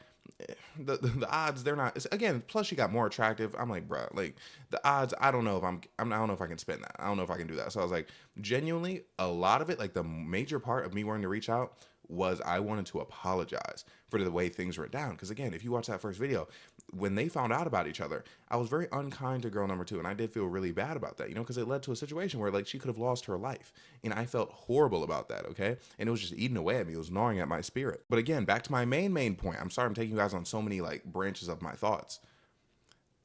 Speaker 1: The odds, they're not, again, plus she got more attractive. I'm like, bro, like the odds, I don't know if I don't know if I can spin that. I don't know if I can do that. So I was like, genuinely, a lot of it, like the major part of me wanting to reach out was I wanted to apologize for the way things went down. Because again, if you watch that first video, when they found out about each other, I was very unkind to girl number two, and I did feel really bad about that, you know, because it led to a situation where like she could have lost her life, and I felt horrible about that, okay? And it was just eating away at me. It was gnawing at my spirit. But again, back to my main point. I'm sorry I'm taking you guys on so many like branches of my thoughts.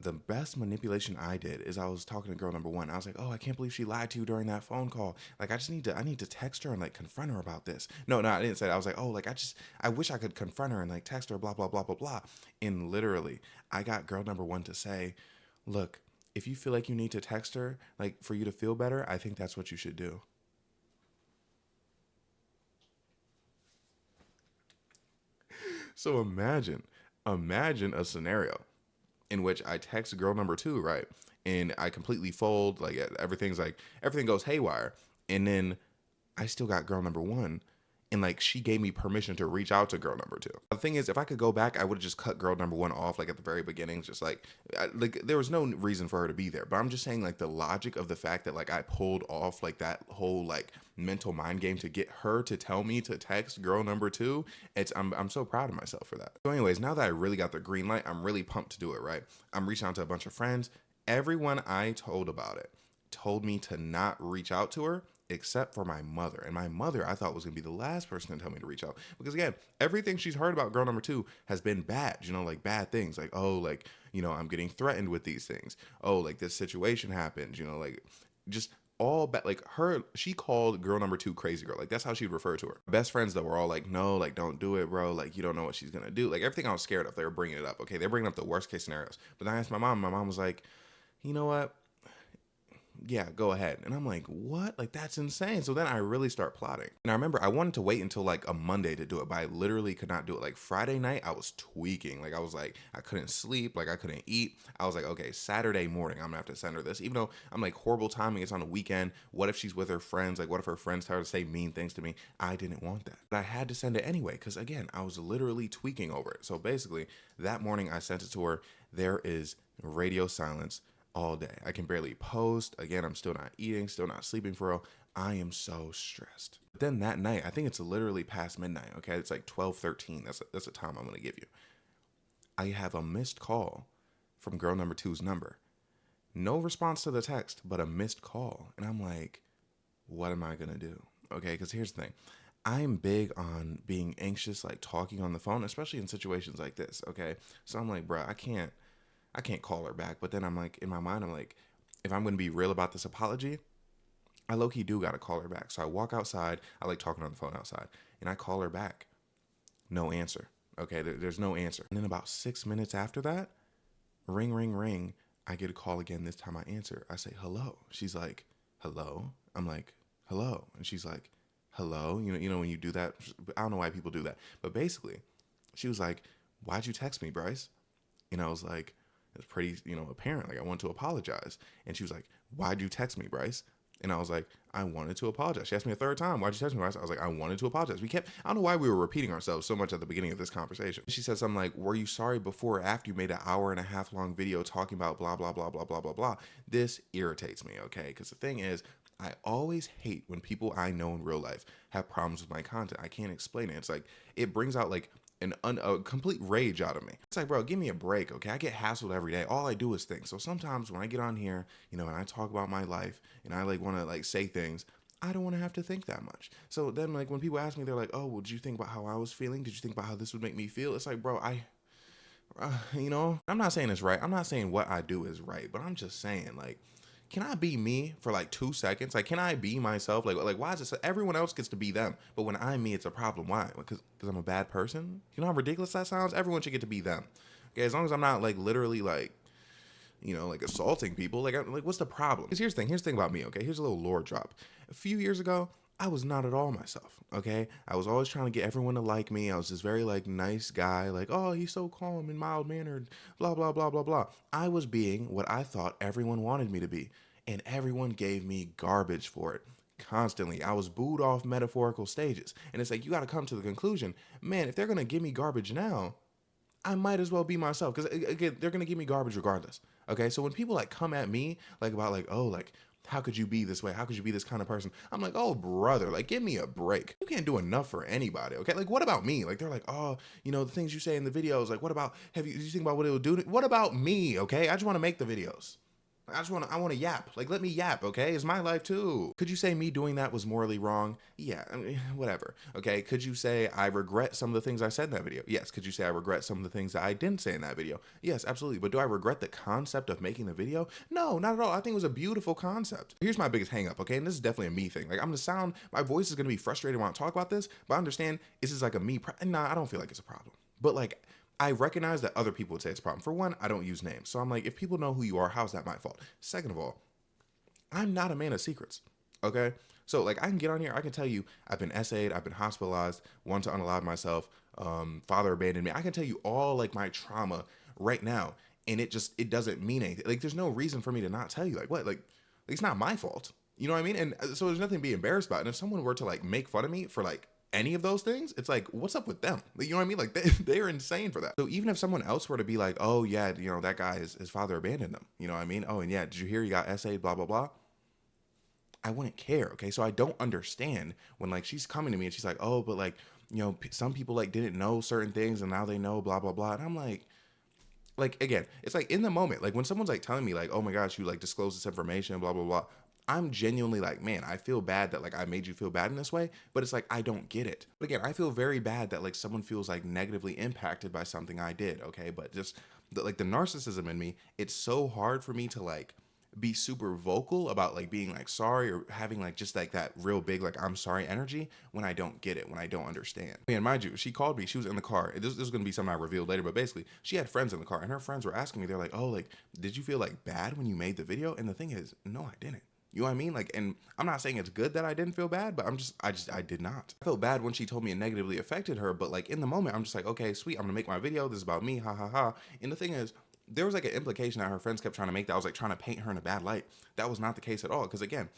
Speaker 1: The best manipulation I did is I was talking to girl number one. I was like, oh, I can't believe she lied to you during that phone call. Like, I need to text her and like confront her about this. No, I didn't say that. I was like, oh, like I wish I could confront her and like text her, blah, blah, blah, blah, blah. And literally, I got girl number one to say, look, if you feel like you need to text her, like for you to feel better, I think that's what you should do. So imagine a scenario in which I text girl number two, right? And I completely fold, like everything goes haywire. And then I still got girl number one. And like she gave me permission to reach out to girl number two. The thing is, if I could go back, I would have just cut girl number one off like at the very beginning. Just like there was no reason for her to be there. But I'm just saying like the logic of the fact that like I pulled off like that whole like mental mind game to get her to tell me to text girl number two. I'm so proud of myself for that. So anyways, now that I really got the green light, I'm really pumped to do it, right? I'm reaching out to a bunch of friends. Everyone I told about it told me to not reach out to her except for my mother. And my mother, I thought was going to be the last person to tell me to reach out. Because again, everything she's heard about girl number two has been bad, you know, like bad things. Like, oh, like, you know, I'm getting threatened with these things. Oh, like this situation happened, you know, like just all bad. Like she called girl number two crazy girl. Like that's how she'd refer to her. Best friends though were all like, no, like don't do it, bro. Like you don't know what she's gonna do. Like everything I was scared of, they were bringing it up. Okay, they're bringing up the worst case scenarios. But then I asked my mom. My mom was like, you know what? Yeah, go ahead. And I'm like, what? Like, that's insane. So then I really start plotting. And I remember I wanted to wait until like a Monday to do it, but I literally could not do it. Like Friday night, I was tweaking. Like I was like, I couldn't sleep. Like I couldn't eat. I was like, okay, Saturday morning, I'm gonna have to send her this. Even though I'm like, horrible timing. It's on a weekend. What if she's with her friends? Like, what if her friends tell her to say mean things to me? I didn't want that. But I had to send it anyway, because again, I was literally tweaking over it. So basically, that morning I sent it to her. There is radio silence all day. I can barely post. Again, I'm still not eating, still not sleeping for real. I am so stressed. But then that night, I think it's literally past midnight, okay? It's like 12:13. That's the time I'm going to give you. I have a missed call from girl number two's number. No response to the text, but a missed call. And I'm like, what am I going to do? Okay, because here's the thing. I'm big on being anxious, like talking on the phone, especially in situations like this, okay? So I'm like, bro, I can't call her back. But then I'm like, in my mind, I'm like, if I'm going to be real about this apology, I low-key do got to call her back. So I walk outside. I like talking on the phone outside. And I call her back. No answer. Okay, there's no answer. And then about 6 minutes after that, ring, ring, ring. I get a call again. This time I answer. I say, hello. She's like, hello? I'm like, hello. And she's like, hello? You know when you do that? I don't know why people do that. But basically, she was like, why'd you text me, Bryce? And I was like, it's pretty, apparent. Like I want to apologize. And she was like, why'd you text me, Bryce? And I was like, I wanted to apologize. She asked me a third time, why'd you text me, Bryce? I was like, I wanted to apologize. I don't know why we were repeating ourselves so much at the beginning of this conversation. She said something like, were you sorry before or after you made an hour and a half long video talking about blah, blah, blah, blah, blah, blah, blah. This irritates me, okay? Because the thing is, I always hate when people I know in real life have problems with my content. I can't explain it. It's like, it brings out like a complete rage out of me. It's like, bro, give me a break, okay? I get hassled every day. All I do is think. So sometimes when I get on here, and I talk about my life and I like want to like say things, I don't want to have to think that much. So then like when people ask me, they're like, oh, well, did you think about how I was feeling? Did you think about how this would make me feel? It's like, bro, I'm not saying it's right. I'm not saying what I do is right, but I'm just saying like, can I be me for like 2 seconds? Like, can I be myself? Like why is it so everyone else gets to be them, but when I'm me, it's a problem? Why? Because I'm a bad person? You know how ridiculous that sounds? Everyone should get to be them. Okay, as long as I'm not like literally like, like assaulting people. Like what's the problem? Because here's the thing about me. Okay, here's a little lore drop. A few years ago, I was not at all myself. Okay, I was always trying to get everyone to like me. I was this very like nice guy. Like, oh, he's so calm and mild mannered. Blah blah blah blah blah. I was being what I thought everyone wanted me to be, and everyone gave me garbage for it. Constantly, I was booed off metaphorical stages, and it's like you got to come to the conclusion, man. If they're gonna give me garbage now, I might as well be myself, because again, they're gonna give me garbage regardless. Okay, so when people like come at me like about like, oh, like how could you be this way? How could you be this kind of person? I'm like, oh brother, like give me a break. You can't do enough for anybody. Okay, like what about me? Like they're like, oh, the things you say in the videos. Like what about did you think about what it would do? What about me? Okay, I just want to make the videos. I want to yap. Like, let me yap, okay? It's my life too. Could you say me doing that was morally wrong? Yeah, I mean, whatever. Okay, could you say I regret some of the things I said in that video? Yes. Could you say I regret some of the things that I didn't say in that video? Yes, absolutely. But do I regret the concept of making the video? No, not at all. I think it was a beautiful concept. Here's my biggest hang up, okay? And this is definitely a me thing. Like, my voice is gonna be frustrated when I talk about this, but I understand this is like a me, nah, I don't feel like it's a problem. But like, I recognize that other people would say it's a problem. For one, I don't use names. So I'm like, if people know who you are, how's that my fault? Second of all, I'm not a man of secrets. Okay? So like I can get on here, I can tell you I've been essayed, I've been hospitalized, wanted to unalive myself, father abandoned me. I can tell you all like my trauma right now. And it doesn't mean anything. Like there's no reason for me to not tell you. Like what? Like it's not my fault. You know what I mean? And so there's nothing to be embarrassed about. And if someone were to like make fun of me for like any of those things, it's like, what's up with them? Like, you know what I mean? Like they're insane for that. So even if someone else were to be like, oh yeah, that guy, his father abandoned him. You know what I mean? Oh, and yeah, did you hear he got essayed, blah, blah, blah. I wouldn't care. Okay. So I don't understand when like she's coming to me and she's like, oh, but like, some people like didn't know certain things and now they know, blah, blah, blah. And I'm like again, it's like in the moment, like when someone's like telling me like, oh my gosh, you like disclose this information, blah blah blah, I'm genuinely like, man, I feel bad that like I made you feel bad in this way, but it's like I don't get it. But again, I feel very bad that like someone feels like negatively impacted by something I did. Okay, but just like the narcissism in me, it's so hard for me to like be super vocal about like being like sorry or having like just like that real big like I'm sorry energy when I don't get it, when I don't understand. And mind you, she called me, she was in the car. This is gonna be something I revealed later, but basically she had friends in the car and her friends were asking me, they're like, oh, like, did you feel like bad when you made the video? And the thing is, no, I didn't. You know what I mean? Like, and I'm not saying it's good that I didn't feel bad, but I did not. I felt bad when she told me it negatively affected her, but like in the moment, I'm just like, okay, sweet, I'm gonna make my video. This is about me, ha ha ha. And the thing is, there was like an implication that her friends kept trying to make that I was like trying to paint her in a bad light. That was not the case at all. Because again,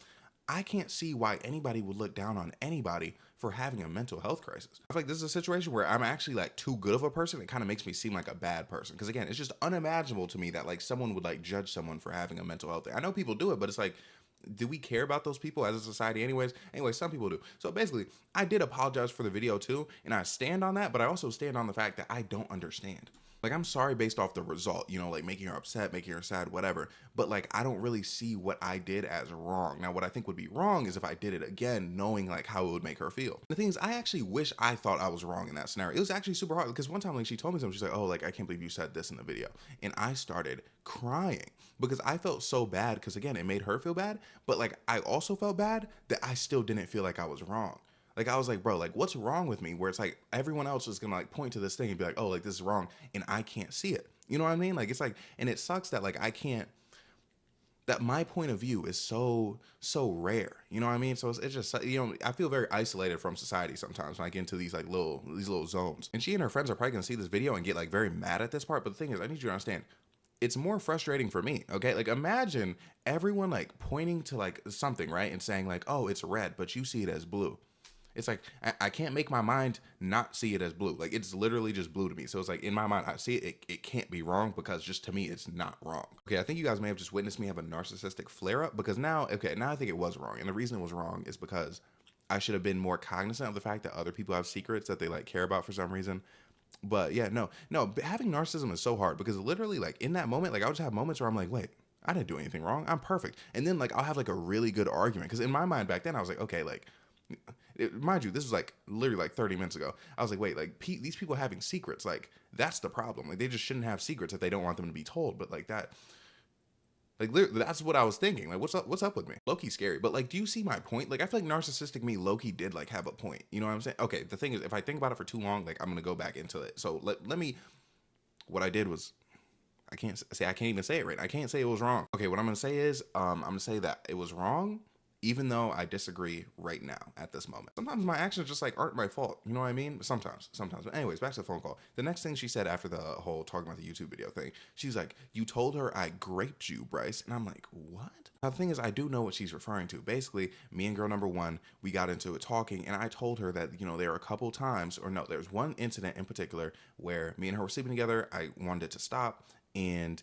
Speaker 1: I can't see why anybody would look down on anybody for having a mental health crisis. I feel like this is a situation where I'm actually like too good of a person. It kind of makes me seem like a bad person. Because again, it's just unimaginable to me that like someone would like judge someone for having a mental health thing. I know people do it, but it's like, do we care about those people as a society anyways? Anyway, some people do. So basically, I did apologize for the video too, and I stand on that, but I also stand on the fact that I don't understand. Like, I'm sorry based off the result, you know, like making her upset, making her sad, whatever. But like, I don't really see what I did as wrong. Now, what I think would be wrong is if I did it again, knowing like how it would make her feel. The thing is, I actually wish I thought I was wrong in that scenario. It was actually super hard because one time, like, she told me something. She's like, oh, like, I can't believe you said this in the video. And I started crying because I felt so bad because again, it made her feel bad. But like, I also felt bad that I still didn't feel like I was wrong. Like, I was like, bro, like, what's wrong with me? Where it's like everyone else is gonna like point to this thing and be like, oh, like this is wrong, and I can't see it. You know what I mean? Like, it's like, and it sucks that like I can't. That my point of view is so rare. You know what I mean? So it's just, you know, I feel very isolated from society sometimes when I get into these like these little zones. And she and her friends are probably gonna see this video and get like very mad at this part. But the thing is, I need you to understand, it's more frustrating for me. Okay, like imagine everyone like pointing to like something, right, and saying like, oh, it's red, but you see it as blue. It's like I can't make my mind not see it as blue. Like, it's literally just blue to me. So it's like in my mind I see it, it can't be wrong because just to me it's not wrong. Okay, I think you guys may have just witnessed me have a narcissistic flare up because now, okay, now I think it was wrong. And the reason it was wrong is because I should have been more cognizant of the fact that other people have secrets that they like care about for some reason. But yeah, no, having narcissism is so hard because literally like in that moment, like I'll just have moments where I'm like, wait, I didn't do anything wrong. I'm perfect. And then like I'll have like a really good argument because in my mind back then I was like, okay, like mind you, this was like literally like 30 minutes ago. I was like, wait, like these people having secrets, like that's the problem. Like, they just shouldn't have secrets if they don't want them to be told. But like that, like that's what I was thinking. Like, what's up with me? Low-key scary. But like, do you see my point? Like, I feel like narcissistic me low-key did like have a point. You know what I'm saying? Okay, the thing is, if I think about it for too long, like I'm gonna go back into it. So let me. What I did was, I can't even say it right. I can't say it was wrong. Okay, what I'm gonna say is, I'm gonna say that it was wrong, even though I disagree right now at this moment. Sometimes my actions just like aren't my fault. You know what I mean? Sometimes. But anyways, back to the phone call. The next thing she said after the whole talking about the YouTube video thing, she's like, "You told her I graped you, Bryce," and I'm like, "What?" Now, the thing is, I do know what she's referring to. Basically, me and girl number one, we got into it talking, and I told her that, you know, there were a couple times, or no, there's one incident in particular where me and her were sleeping together. I wanted it to stop, and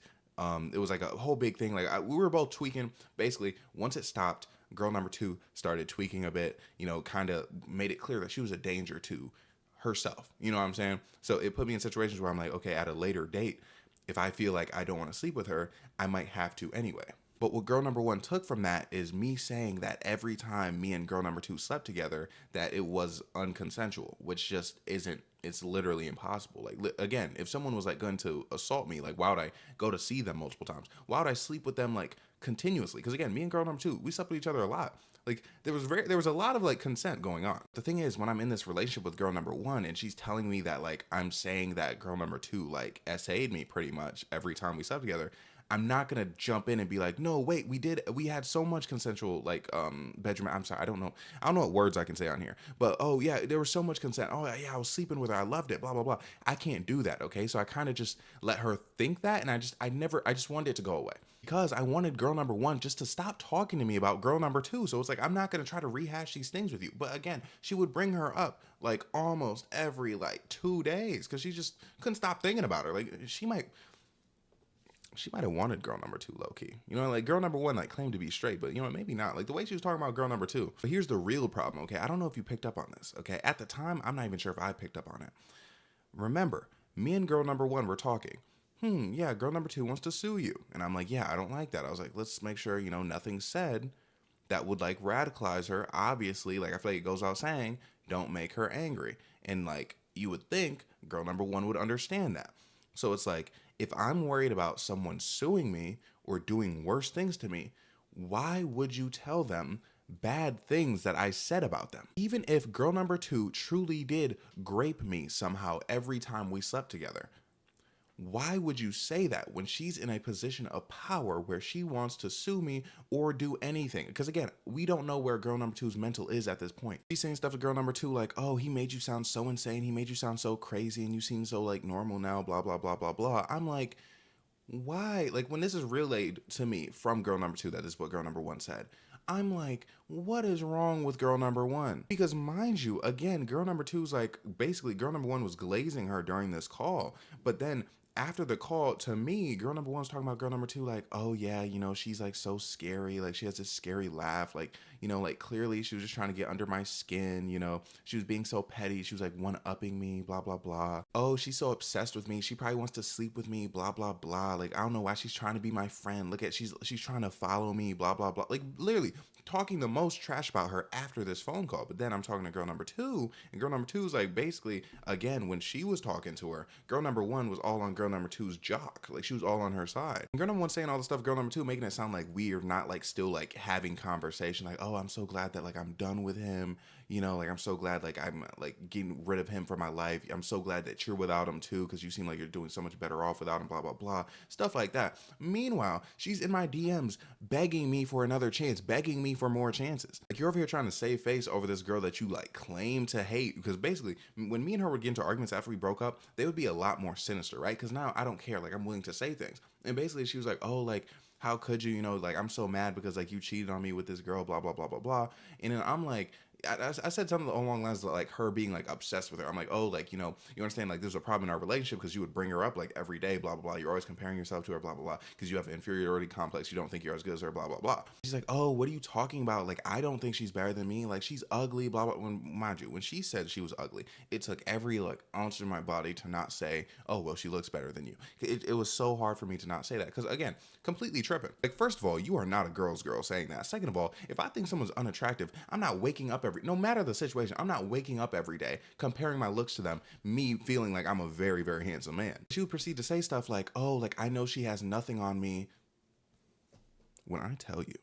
Speaker 1: it was like a whole big thing. Like, we were both tweaking. Basically, once it stopped, girl number two started tweaking a bit, you know, kind of made it clear that she was a danger to herself. You know what I'm saying? So it put me in situations where I'm like, okay, at a later date, if I feel like I don't want to sleep with her, I might have to anyway. But what girl number one took from that is me saying that every time me and girl number two slept together, that it was unconsensual, which just isn't, it's literally impossible. Like, again, if someone was like going to assault me, like, why would I go to see them multiple times? Why would I sleep with them like continuously? Because again, me and girl number two, we slept with each other a lot. Like, there was a lot of like consent going on. The thing is, when I'm in this relationship with girl number one and she's telling me that like I'm saying that girl number two like SA'd me pretty much every time we slept together, I'm not gonna jump in and be like, no, wait, we had so much consensual like bedroom. I'm sorry, I don't know what words I can say on here, but oh yeah, there was so much consent. Oh yeah, I was sleeping with her, I loved it, blah blah blah. I can't do that, okay? So I kind of just let her think that, and I just wanted it to go away because I wanted girl number one just to stop talking to me about girl number two. So it's like, I'm not gonna try to rehash these things with you. But again, she would bring her up like almost every like 2 days because she just couldn't stop thinking about her. Like, she might have wanted girl number two low key. You know, like girl number one like claimed to be straight, but you know, maybe not. Like the way she was talking about girl number two. But here's the real problem, okay? I don't know if you picked up on this, okay? At the time, I'm not even sure if I picked up on it. Remember, me and girl number one were talking. Yeah, girl number two wants to sue you. And I'm like, yeah, I don't like that. I was like, let's make sure, you know, nothing's said that would like radicalize her. Obviously, like I feel like it goes out saying, don't make her angry. And like you would think girl number one would understand that. So it's like, if I'm worried about someone suing me or doing worse things to me, why would you tell them bad things that I said about them? Even if girl number two truly did grape me somehow every time we slept together, why would you say that when she's in a position of power where she wants to sue me or do anything? Because again, we don't know where girl number two's mental is at this point. She's saying stuff to girl number two like, oh, he made you sound so insane. He made you sound so crazy and you seem so like normal now, blah, blah, blah, blah, blah. I'm like, why? Like when this is relayed to me from girl number two, that is what girl number one said. I'm like, what is wrong with girl number one? Because mind you, again, girl number two's like, basically girl number one was glazing her during this call. But then after the call to me, girl number one was talking about girl number two, like, oh yeah, you know, she's like so scary. Like she has this scary laugh. Like, you know, like clearly she was just trying to get under my skin. You know, she was being so petty. She was like one-upping me, blah, blah, blah. Oh, she's so obsessed with me. She probably wants to sleep with me, blah, blah, blah. Like, I don't know why she's trying to be my friend. Look at, she's trying to follow me, blah, blah, blah. Like literally talking the most trash about her after this phone call. But then I'm talking to girl number two, and girl number two is like, basically, again, when she was talking to her, girl number one was all on girl number two's jock. Like she was all on her side. And girl number one saying all the stuff, girl number two making it sound like weird, not like still like having conversation. Like, oh, I'm so glad that like I'm done with him. You know, like I'm so glad like I'm like getting rid of him from my life. I'm so glad that you're without him too, because you seem like you're doing so much better off without him, blah, blah, blah. Stuff like that. Meanwhile, she's in my DMs begging me for another chance, begging me for more chances. Like you're over here trying to save face over this girl that you like claim to hate. Because basically, when me and her would get into arguments after we broke up, they would be a lot more sinister, right? Because now I don't care. Like I'm willing to say things. And basically she was like, oh, like, how could you, you know, like I'm so mad because like you cheated on me with this girl, blah, blah, blah, blah, blah. And then I'm like, I said something along the lines of like her being like obsessed with her. I'm like, oh, like, you know, you understand like there's a problem in our relationship because you would bring her up like every day, blah, blah, blah. You're always comparing yourself to her, blah, blah, blah, because you have an inferiority complex. You don't think you're as good as her, blah, blah, blah. She's like, oh, what are you talking about? Like, I don't think she's better than me. Like, she's ugly, blah, blah. When, mind you, when she said she was ugly, it took every like ounce in my body to not say, oh, well, she looks better than you. It was so hard for me to not say that because, again, completely tripping. Like, first of all, you are not a girl's girl saying that. Second of all, if I think someone's unattractive, I'm not waking up no matter the situation, I'm not waking up every day comparing my looks to them, me feeling like I'm a very, very handsome man. She would proceed to say stuff like, oh, like I know she has nothing on me. When I tell you,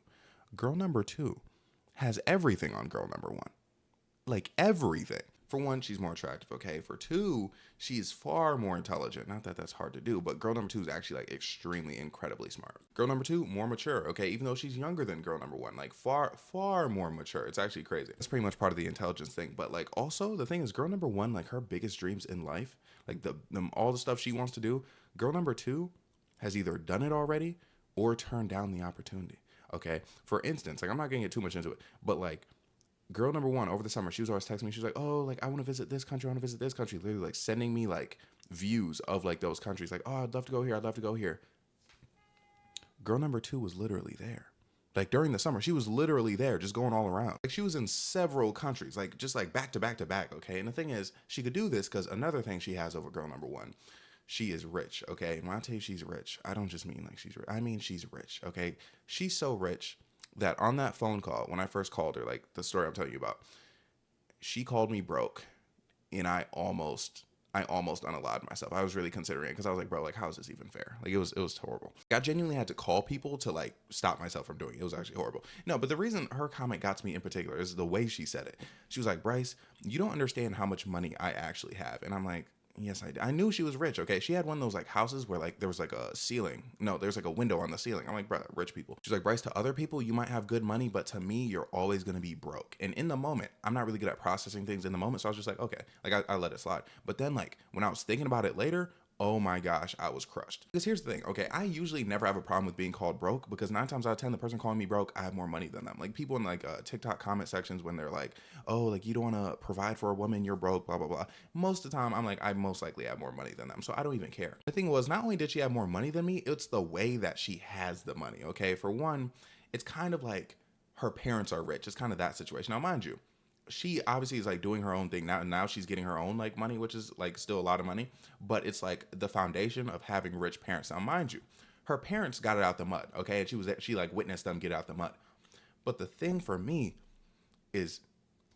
Speaker 1: girl number two has everything on girl number one. Like everything. For one, she's more attractive, okay? For two, she's far more intelligent. Not that that's hard to do, but girl number two is actually like extremely, incredibly smart. Girl number two, more mature, okay? Even though she's younger than girl number one, like far, far more mature. It's actually crazy. That's pretty much part of the intelligence thing. But like also the thing is girl number one, like her biggest dreams in life, like all the stuff she wants to do, girl number two has either done it already or turned down the opportunity, okay? For instance, like I'm not gonna get too much into it, but like girl number one over the summer, she was always texting me. She was like, oh, like I want to visit this country. I want to visit this country. Literally like sending me like views of like those countries. Like, oh, I'd love to go here. I'd love to go here. Girl number two was literally there. Like during the summer, she was literally there, just going all around. Like she was in several countries, like just like back to back to back. Okay. And the thing is, she could do this because another thing she has over girl number one, she is rich. Okay. And when I tell you she's rich, I don't just mean like she's rich. I mean, she's rich. Okay. She's so rich that on that phone call, when I first called her, like the story I'm telling you about, she called me broke and I almost unalived myself. I was really considering it because I was like, bro, like, how is this even fair? Like, it was horrible. I genuinely had to call people to like stop myself from doing it. It was actually horrible. No, but the reason her comment got to me in particular is the way she said it. She was like, Bryce, you don't understand how much money I actually have. And I'm like, yes, I did. I knew she was rich. Okay. She had one of those like houses where like there was like a ceiling. No, there's like a window on the ceiling. I'm like, bro, rich people. She's like, Bryce, to other people, you might have good money, but to me, you're always going to be broke. And in the moment, I'm not really good at processing things in the moment. So I was just like, okay, like I let it slide. But then like when I was thinking about it later, oh my gosh, I was crushed. Because here's the thing, okay, I usually never have a problem with being called broke because 9 times out of 10, the person calling me broke, I have more money than them. Like people in like TikTok comment sections when they're like, oh, like you don't want to provide for a woman, you're broke, blah, blah, blah. Most of the time, I'm like, I most likely have more money than them. So I don't even care. The thing was, not only did she have more money than me, it's the way that she has the money, okay? For one, it's kind of like her parents are rich. It's kind of that situation. Now, mind you, she obviously is like doing her own thing now. Now she's getting her own like money, which is like still a lot of money, but it's like the foundation of having rich parents. Now, mind you, her parents got it out the mud, okay? And she like witnessed them get out the mud. But the thing for me is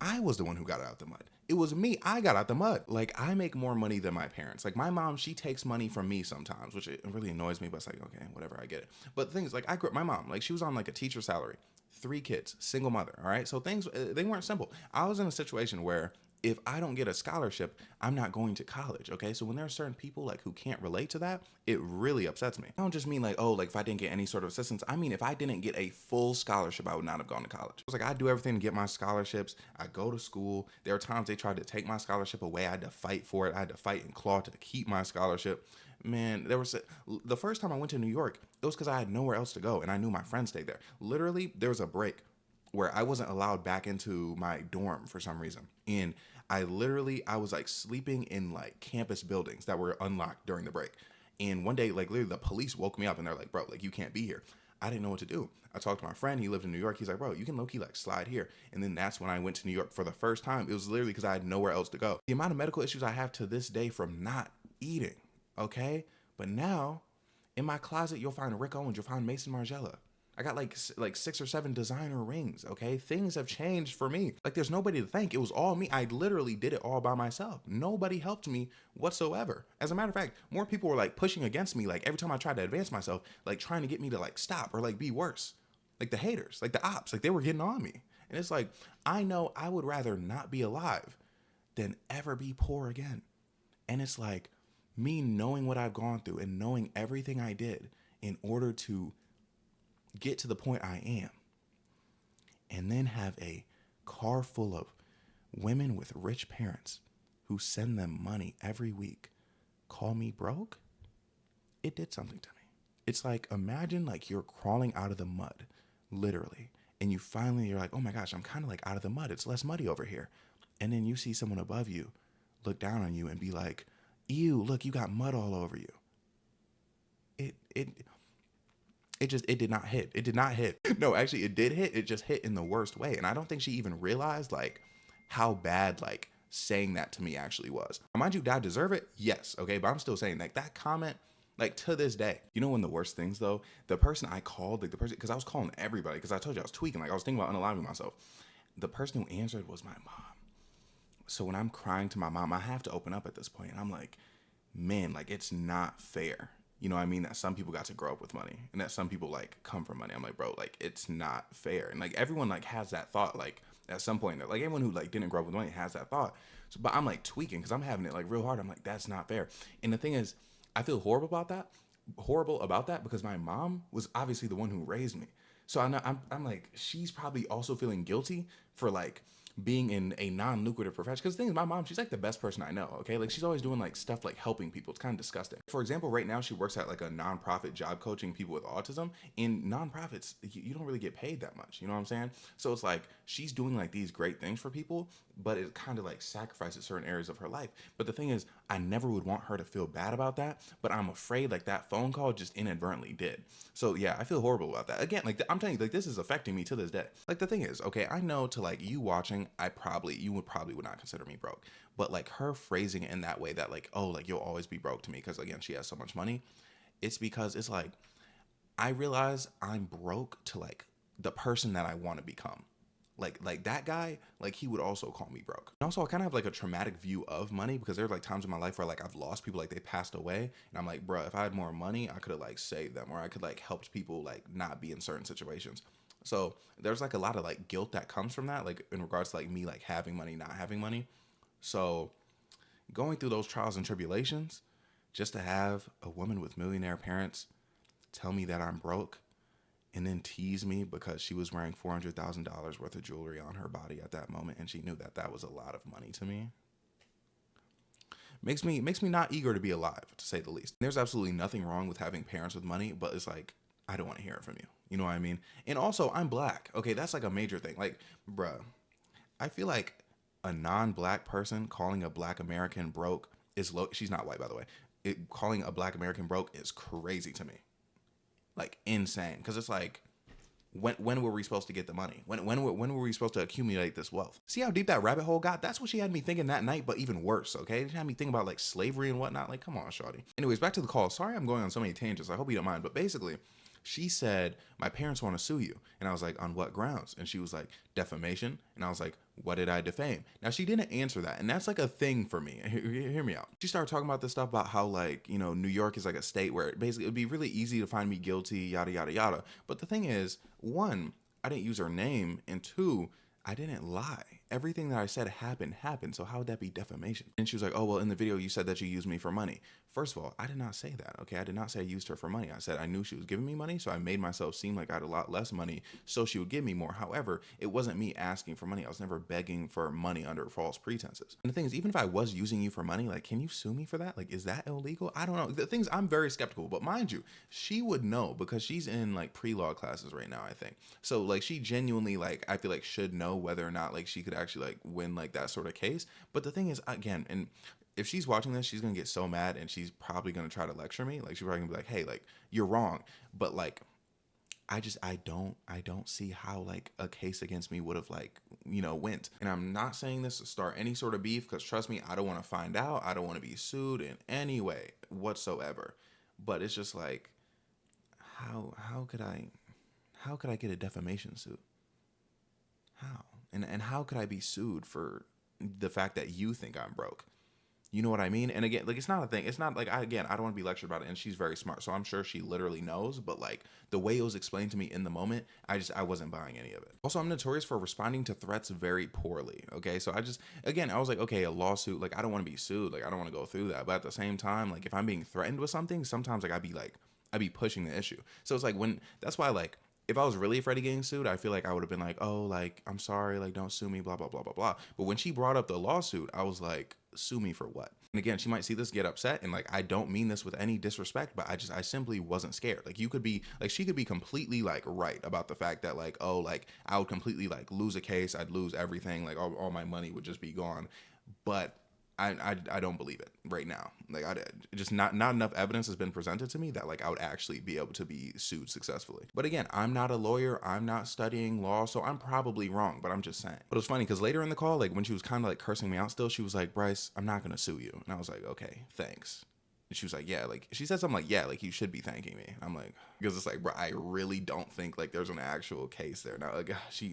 Speaker 1: I was the one who got it out the mud. It was me. I got out the mud. Like, I make more money than my parents. Like, my mom, she takes money from me sometimes, which it really annoys me, but it's like, okay, whatever, I get it. But the thing is, like, I grew up, my mom, like, she was on like a teacher salary, 3 kids, single mother, all right? So things, they weren't simple. I was in a situation where if I don't get a scholarship, I'm not going to college, okay? So when there are certain people like who can't relate to that, it really upsets me. I don't just mean like, oh, like if I didn't get any sort of assistance. I mean, if I didn't get a full scholarship, I would not have gone to college. It was like, I do everything to get my scholarships. I go to school. There are times they tried to take my scholarship away. I had to fight for it. I had to fight and claw to keep my scholarship. Man, the first time I went to New York, it was because I had nowhere else to go and I knew my friends stayed there. Literally, there was a break where I wasn't allowed back into my dorm for some reason. And I was like sleeping in like campus buildings that were unlocked during the break. And one day, like literally the police woke me up and they're like, bro, like you can't be here. I didn't know what to do. I talked to my friend, he lived in New York. He's like, bro, you can low-key like slide here. And then that's when I went to New York for the first time. It was literally because I had nowhere else to go. The amount of medical issues I have to this day from not eating, okay? But now in my closet, you'll find Rick Owens, you'll find Mason Margiela. I got like 6 or 7 designer rings, okay? Things have changed for me. Like there's nobody to thank. It was all me. I literally did it all by myself. Nobody helped me whatsoever. As a matter of fact, more people were like pushing against me. Like every time I tried to advance myself, like trying to get me to like stop or like be worse. Like the haters, like the ops, like they were getting on me. And it's like, I know I would rather not be alive than ever be poor again. And it's like me knowing what I've gone through and knowing everything I did in order to get to the point I am, and then have a car full of women with rich parents who send them money every week call me broke, it did something to me. It's like, imagine like you're crawling out of the mud, literally, and you're like, oh my gosh, I'm kind of like out of the mud. It's less muddy over here. And then you see someone above you look down on you and be like, ew, look, you got mud all over you. It did not hit. It did not hit. No, actually it did hit. It just hit in the worst way. And I don't think she even realized like how bad like saying that to me actually was. Mind you, did I deserve it? Yes. Okay. But I'm still saying like that comment, like to this day, you know, one of the worst things though, the person I called, like the person, cause I was calling everybody, cause I told you I was tweaking, like I was thinking about unaliving myself. The person who answered was my mom. So when I'm crying to my mom, I have to open up at this point. And I'm like, man, like it's not fair. You know what I mean? That some people got to grow up with money and that some people like come from money. I'm like, bro, like it's not fair. And like everyone like has that thought, like at some point, like everyone who like didn't grow up with money has that thought. So, but I'm like tweaking because I'm having it like real hard. I'm like, that's not fair. And the thing is, I feel horrible about that because my mom was obviously the one who raised me. So I'm like, she's probably also feeling guilty for like being in a non-lucrative profession. Because the thing is, my mom, she's like the best person I know, okay? Like she's always doing like stuff like helping people. It's kind of disgusting. For example, right now she works at like a nonprofit job coaching people with autism. In nonprofits, you don't really get paid that much, you know what I'm saying? So it's like she's doing like these great things for people, but it kind of like sacrifices certain areas of her life. But the thing is, I never would want her to feel bad about that, but I'm afraid like that phone call just inadvertently did. So yeah, I feel horrible about that. Again, like I'm telling you, like this is affecting me to this day. Like the thing is, okay, I know to like you watching, you would probably not consider me broke, but like her phrasing it in that way that like, oh, like you'll always be broke to me because again, she has so much money. It's because it's like, I realize I'm broke to like the person that I want to become. Like that guy, like he would also call me broke. And also I kind of have like a traumatic view of money because there's like times in my life where like I've lost people, like they passed away. And I'm like, bro, if I had more money, I could have like saved them or I could like helped people like not be in certain situations. So there's like a lot of like guilt that comes from that, like in regards to like me like having money, not having money. So going through those trials and tribulations, just to have a woman with millionaire parents tell me that I'm broke and then tease me because she was wearing $400,000 worth of jewelry on her body at that moment and she knew that that was a lot of money to me. Makes me not eager to be alive, to say the least. There's absolutely nothing wrong with having parents with money, but it's like, I don't want to hear it from you. You know what I mean? And also, I'm black. Okay, that's like a major thing. Like, bruh, I feel like a non-black person calling a black American broke is low. She's not white, by the way. Calling a black American broke is crazy to me. Like, insane. Because it's like, when were we supposed to get the money? When were we supposed to accumulate this wealth? See how deep that rabbit hole got? That's what she had me thinking that night, but even worse, okay? She had me thinking about like slavery and whatnot. Like, come on, shawty. Anyways, back to the call. Sorry I'm going on so many tangents. I hope you don't mind. But basically, She said, my parents want to sue you. And I was like, on what grounds? And she was like, defamation. And I was like, what did I defame? Now, she didn't answer that. And that's like a thing for me. Hear me out. She started talking about this stuff about how, like, you know, New York is like a state where basically it would be really easy to find me guilty, yada, yada, yada. But the thing is, one, I didn't use her name. And two, I didn't lie. Everything that I said happened. So how would that be defamation? And she was like, oh, well, in the video, you said that you used me for money. First of all, I did not say that, okay? I did not say I used her for money. I said I knew she was giving me money, so I made myself seem like I had a lot less money so she would give me more. However, it wasn't me asking for money. I was never begging for money under false pretenses. And the thing is, even if I was using you for money, like, can you sue me for that? Like, is that illegal? I don't know. The things, I'm very skeptical, but mind you, she would know because she's in like pre-law classes right now, I think. So like she genuinely, like, I feel like should know whether or not like she could actually like win like that sort of case. But the thing is, again, and if she's watching this, she's gonna get so mad and she's probably gonna try to lecture me. Like she's probably gonna be like, hey, like, you're wrong. But like, I don't see how like a case against me would have like, you know, went. And I'm not saying this to start any sort of beef, because trust me, I don't want to find out. I don't want to be sued in any way whatsoever. But it's just like, how could I get a defamation suit? How? And how could I be sued for the fact that you think I'm broke? You know what I mean? And again, like, it's not a thing. It's not like, I don't want to be lectured about it. And she's very smart, so I'm sure she literally knows. But like the way it was explained to me in the moment, I wasn't buying any of it. Also, I'm notorious for responding to threats very poorly. Okay, so I was like, okay, a lawsuit. Like, I don't want to be sued. Like, I don't want to go through that. But at the same time, like, if I'm being threatened with something, sometimes like I'd be pushing the issue. So it's like that's why, like, if I was really afraid of getting sued, I feel like I would have been like, oh, like, I'm sorry, like, don't sue me, blah, blah, blah, blah, blah. But when she brought up the lawsuit, I was like, sue me for what? And again, she might see this, get upset, and like, I don't mean this with any disrespect, but I simply wasn't scared. Like, she could be completely like right about the fact that like, oh, like, I would completely like lose a case, I'd lose everything, like all my money would just be gone. But I don't believe it right now. Like, I just not enough evidence has been presented to me that like I would actually be able to be sued successfully. But again, I'm not a lawyer. I'm not studying law, so I'm probably wrong. But I'm just saying. But it was funny because later in the call, like when she was kind of like cursing me out, still, she was like, "Bryce, I'm not gonna sue you," and I was like, "Okay, thanks." And she was like, yeah, like, she said something like, yeah, like, you should be thanking me. I'm like, because it's like, bro, I really don't think like there's an actual case there. Now, like,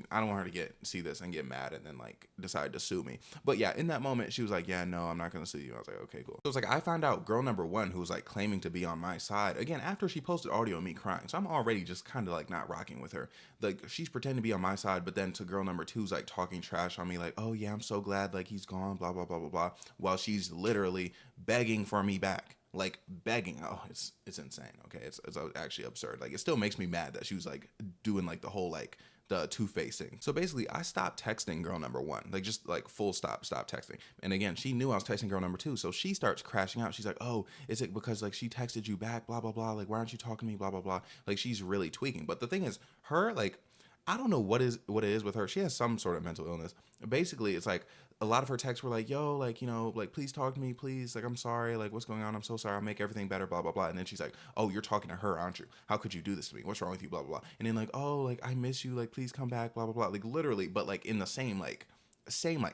Speaker 1: I don't want her to see this and get mad and then like decide to sue me. But yeah, in that moment, she was like, yeah, no, I'm not going to sue you. I was like, okay, cool. So it was like, I found out girl number one, who was like claiming to be on my side, again, after she posted audio of me crying. So I'm already just kind of like not rocking with her. Like, she's pretending to be on my side, but then to girl number two's like talking trash on me, like, oh yeah, I'm so glad like he's gone, blah, blah, blah, blah, blah, while she's literally begging for me back. Like, begging. Oh, it's insane. Okay, it's actually absurd. Like, it still makes me mad that she was like doing like the whole like the two-facing. So basically, I stopped texting girl number one, like, just like full stop texting. And again, she knew I was texting girl number two, so she starts crashing out. She's like, oh, is it because like she texted you back, blah blah blah, like, why aren't you talking to me, blah blah blah. Like, she's really tweaking. But the thing is, her, like, I don't know what it is with her. She has some sort of mental illness. Basically, it's like a lot of her texts were like, yo, like, you know, like, please talk to me, please. Like, I'm sorry. Like, what's going on? I'm so sorry. I'll make everything better, blah, blah, blah. And then she's like, oh, you're talking to her, aren't you? How could you do this to me? What's wrong with you? Blah, blah, blah. And then like, oh, like, I miss you. Like, please come back, blah, blah, blah. Like, literally, but like in the same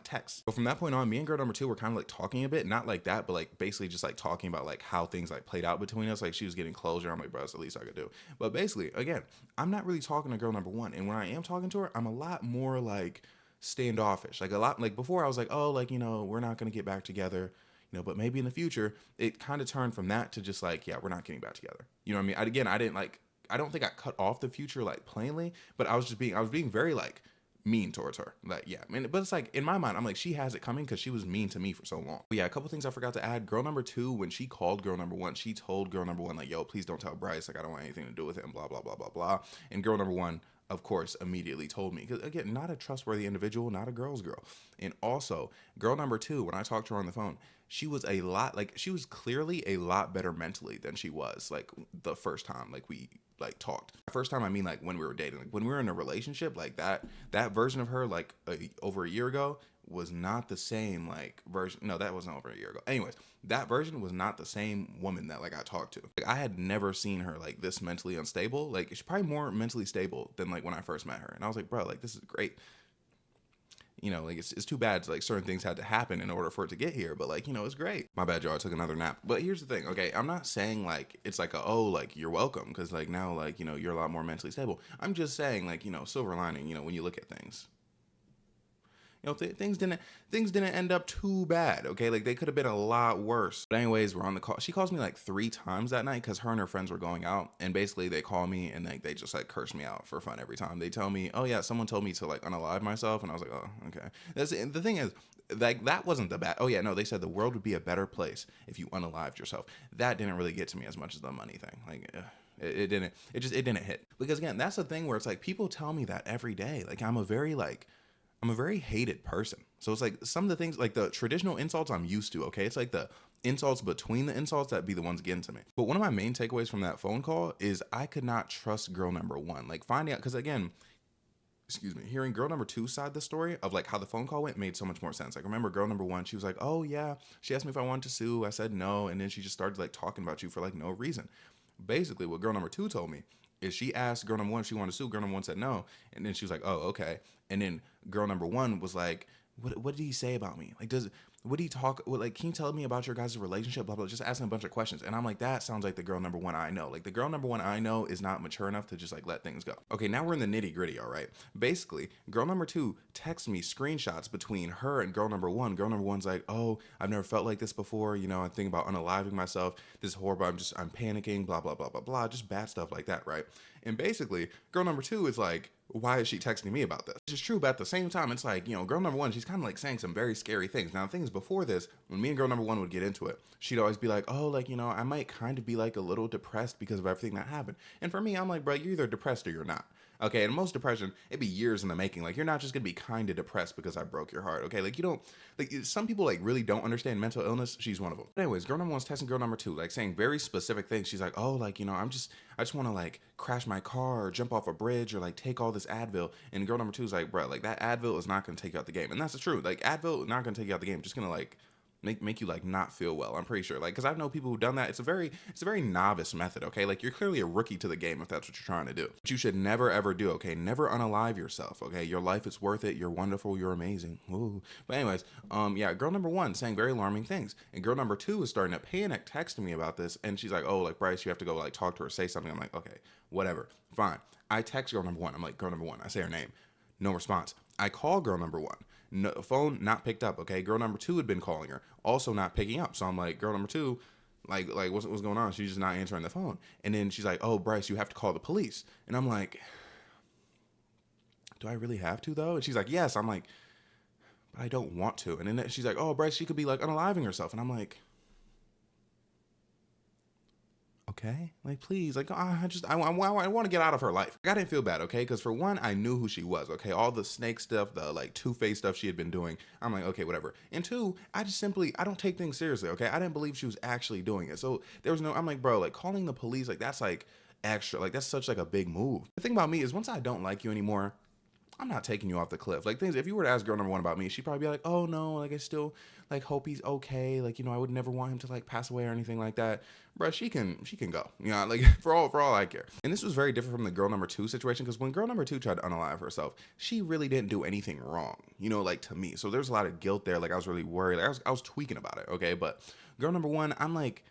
Speaker 1: text. But from that point on, me and girl number two were kind of like talking a bit, not like that, but like basically just like talking about like how things like played out between us. Like, she was getting closure. I'm like, bro, that's the least I could do. But basically, again, I'm not really talking to girl number one. And when I am talking to her, I'm a lot more like standoffish. Like, a lot, like, before I was like, oh, like, you know, we're not going to get back together, you know, but maybe in the future. It kind of turned from that to just like, yeah, we're not getting back together. You know what I mean? I don't think I cut off the future like plainly, but I was being very like mean towards her. Like, yeah, I mean, but it's like, in my mind, I'm like, she has it coming because she was mean to me for so long. But yeah, a couple things I forgot to add. Girl number two, when she called girl number one, she told girl number one like, yo, please don't tell Bryce, like, I don't want anything to do with him, blah blah blah blah blah. And girl number one, of course, immediately told me, because again, not a trustworthy individual, not a girl's girl. And also, girl number two, when I talked to her on the phone, she was clearly a lot better mentally than she was like the first time like we like talked. First time, I mean like when we were dating, like when we were in a relationship, like that version of her like over a year ago was not the same like version. No, that wasn't over a year ago. Anyways, that version was not the same woman that like I talked to. Like, I had never seen her like this mentally unstable. Like, she's probably more mentally stable than like when I first met her. And I was like, bro, like, this is great. you know, like it's too bad. Like certain things had to happen in order for it to get here. But like, you know, it's great. My bad, y'all. I took another nap. But here's the thing. Okay, I'm not saying like it's like oh like you're welcome because like now like you know you're a lot more mentally stable. I'm just saying like you know silver lining. You know when you look at things. You know, things didn't end up too bad. Okay, like they could have been a lot worse. But anyways, we're on the call. She calls me like 3 times that night because her and her friends were going out, and basically they call me and like they just like curse me out for fun every time. They tell me, oh yeah, someone told me to like unalive myself, and I was like, oh okay. The thing is. Like that wasn't the bad. Oh yeah, no. They said the world would be a better place if you unalived yourself. That didn't really get to me as much as the money thing. Like it didn't. It didn't hit. Because again, that's the thing where it's like people tell me that every day. Like I'm a very hated person. So it's like some of the things, like the traditional insults I'm used to, okay? It's like the insults between the insults that be the ones getting to me. But one of my main takeaways from that phone call is I could not trust girl number one. Like finding out, because again, excuse me, hearing girl number two's side of the story of like how the phone call went made so much more sense. Like remember girl number one, she was like, oh yeah, she asked me if I wanted to sue. I said no. And then she just started like talking about you for like no reason. Basically what girl number two told me is she asked girl number one if she wanted to sue. Girl number one said no. And then she was like, oh, okay. And then girl number one was like, what did he say about me? Like, what do you talk, like, can you tell me about your guys' relationship? Blah, blah, just asking a bunch of questions. And I'm like, that sounds like the girl number one I know. Like the girl number one I know is not mature enough to just like let things go. Okay, now we're in the nitty gritty, all right? Basically, girl number two texts me screenshots between her and girl number one. Girl number one's like, oh, I've never felt like this before. You know, I think about unaliving myself. This is horrible. I'm panicking, blah, blah, blah, blah, blah. Just bad stuff like that, right? And basically, girl number two is like, why is she texting me about this? Which is true, but at the same time, it's like, you know, girl number one, she's kind of like saying some very scary things. Now, the thing is, before this, when me and girl number one would get into it, she'd always be like, oh, like, you know, I might kind of be like a little depressed because of everything that happened. And for me, I'm like, bro, you're either depressed or you're not. Okay, and most depression, it'd be years in the making. Like, you're not just gonna be kind of depressed because I broke your heart. Okay, like, you don't, like, some people, like, really don't understand mental illness. She's one of them. But anyways, girl number one's testing girl number two, like, saying very specific things. She's like, oh, like, you know, I just wanna, like, crash my car or jump off a bridge or, like, take all this Advil. And girl number two is like, bro, like, that Advil is not gonna take you out the game. And that's the truth. Like, Advil is not gonna take you out the game. Just gonna, like, make you like not feel well. I'm pretty sure, like, because I know people who've done that. It's a very novice method. Okay, like you're clearly a rookie to the game if that's what you're trying to do. But you should never ever do. Okay, never unalive yourself. Okay, your life is worth it. You're wonderful. You're amazing. Ooh. But anyways, yeah, girl number one saying very alarming things, and girl number two is starting to panic, texting me about this, and she's like, oh, like Bryce, you have to go like talk to her, say something. I'm like, okay, whatever, fine. I text girl number one. I'm like, girl number one. I say her name, no response. I call girl number one. No, phone not picked up. Okay, girl number two had been calling her, also not picking up. So I'm like, girl number two, like what's going on? She's just not answering the phone. And then she's like, oh, Bryce, you have to call the police. And I'm like, do I really have to though? And she's like, yes. I'm like, but I don't want to. And then she's like, oh, Bryce, she could be like unaliving herself. And I'm like, okay, like please, like I want to get out of her life. I didn't feel bad, okay, because for one, I knew who she was, okay, all the snake stuff, the like two-faced stuff she had been doing, I'm like, okay, whatever. And two, I don't take things seriously, okay. I didn't believe she was actually doing it, so there was no, I'm like, bro, like calling the police, like that's like extra, like that's such like a big move. The thing about me is once I don't like you anymore, I'm not taking you off the cliff. Like things, if you were to ask girl number one about me, she'd probably be like, oh no, like I still like hope he's okay. Like, you know, I would never want him to like pass away or anything like that. Bruh, she can go. You know, like for all I care. And this was very different from the girl number two situation, because when girl number two tried to unalive herself, she really didn't do anything wrong, you know, like to me. So there's a lot of guilt there. Like I was really worried. Like, I was tweaking about it, okay? But girl number one, I'm like,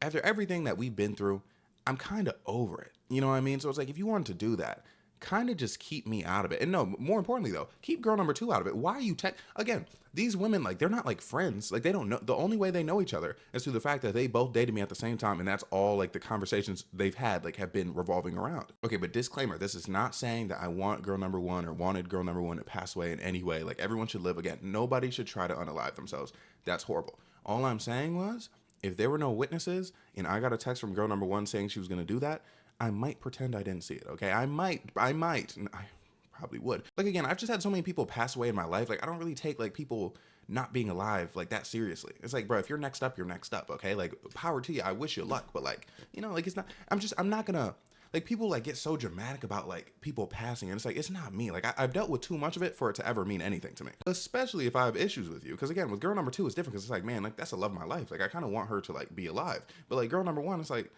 Speaker 1: after everything that we've been through, I'm kind of over it. You know what I mean? So it's like, if you wanted to do that, kind of just keep me out of it. And no, more importantly though, keep girl number two out of it. Why are you again, these women, like, they're not like friends. Like they don't know, the only way they know each other is through the fact that they both dated me at the same time, and that's all like the conversations they've had like have been revolving around. Okay, but disclaimer, this is not saying that I want girl number one or wanted girl number one to pass away in any way. Like everyone should live again. Nobody should try to unalive themselves. That's horrible. All I'm saying was, if there were no witnesses and I got a text from girl number one saying she was going to do that, I might pretend I didn't see it, okay? I might, and I probably would. Like, again, I've just had so many people pass away in my life. Like, I don't really take, like, people not being alive, like, that seriously. It's like, bro, if you're next up, you're next up, okay? Like, power to you. I wish you luck, but, like, you know, like, it's not, I'm not gonna, like, people, like, get so dramatic about, like, people passing, and it's like, it's not me. Like, I've dealt with too much of it for it to ever mean anything to me. Especially if I have issues with you. Because, again, with girl number two, it's different, because it's like, man, like, that's the love of my life. Like, I kind of want her to, like, be alive. But, like, girl number one, it's like,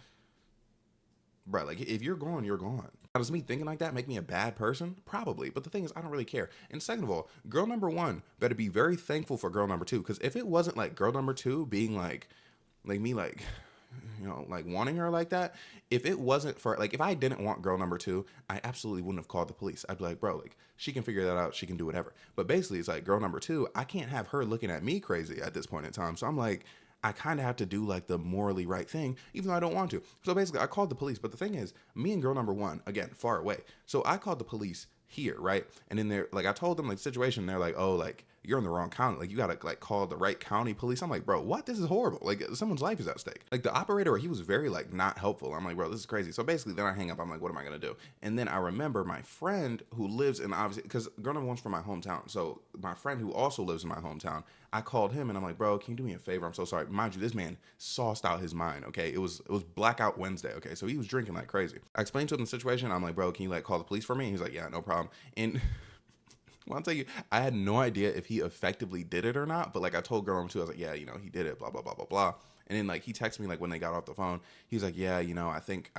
Speaker 1: bro, like if you're gone, you're gone. Now, does me thinking like that make me a bad person? Probably. But the thing is, I don't really care. And second of all, girl number one better be very thankful for girl number two. Because if it wasn't like girl number two being like me, like, you know, like wanting her like that, if it wasn't for, like, if I didn't want girl number two, I absolutely wouldn't have called the police. I'd be like, bro, like, she can figure that out. She can do whatever. But basically, it's like girl number two, I can't have her looking at me crazy at this point in time. So I'm like, I kind of have to do like the morally right thing, even though I don't want to. So basically, I called the police. But the thing is, me and girl number one, again, far away. So I called the police here, right? And then they're like, I told them like the situation. They're like, oh, like you're in the wrong county. Like you gotta like call the right county police. I'm like, bro, what? This is horrible. Like someone's life is at stake. Like the operator, he was very like not helpful. I'm like, bro, this is crazy. So basically, then I hang up. I'm like, what am I gonna do? And then I remember my friend who lives in, obviously, because girl number one's from my hometown. So my friend who also lives in my hometown, I called him and I'm like, bro, can you do me a favor? I'm so sorry. Mind you, this man sauced out his mind. Okay, it was blackout Wednesday. Okay, so he was drinking like crazy. I explained to him the situation. I'm like, bro, can you like call the police for me? And he's like, yeah, no problem. And well, I'll tell you, I had no idea if he effectively did it or not. But like I told girl number two, I was like, yeah, you know, he did it. Blah blah blah blah blah. And then like he texted me like when they got off the phone, he's like, yeah, you know, I think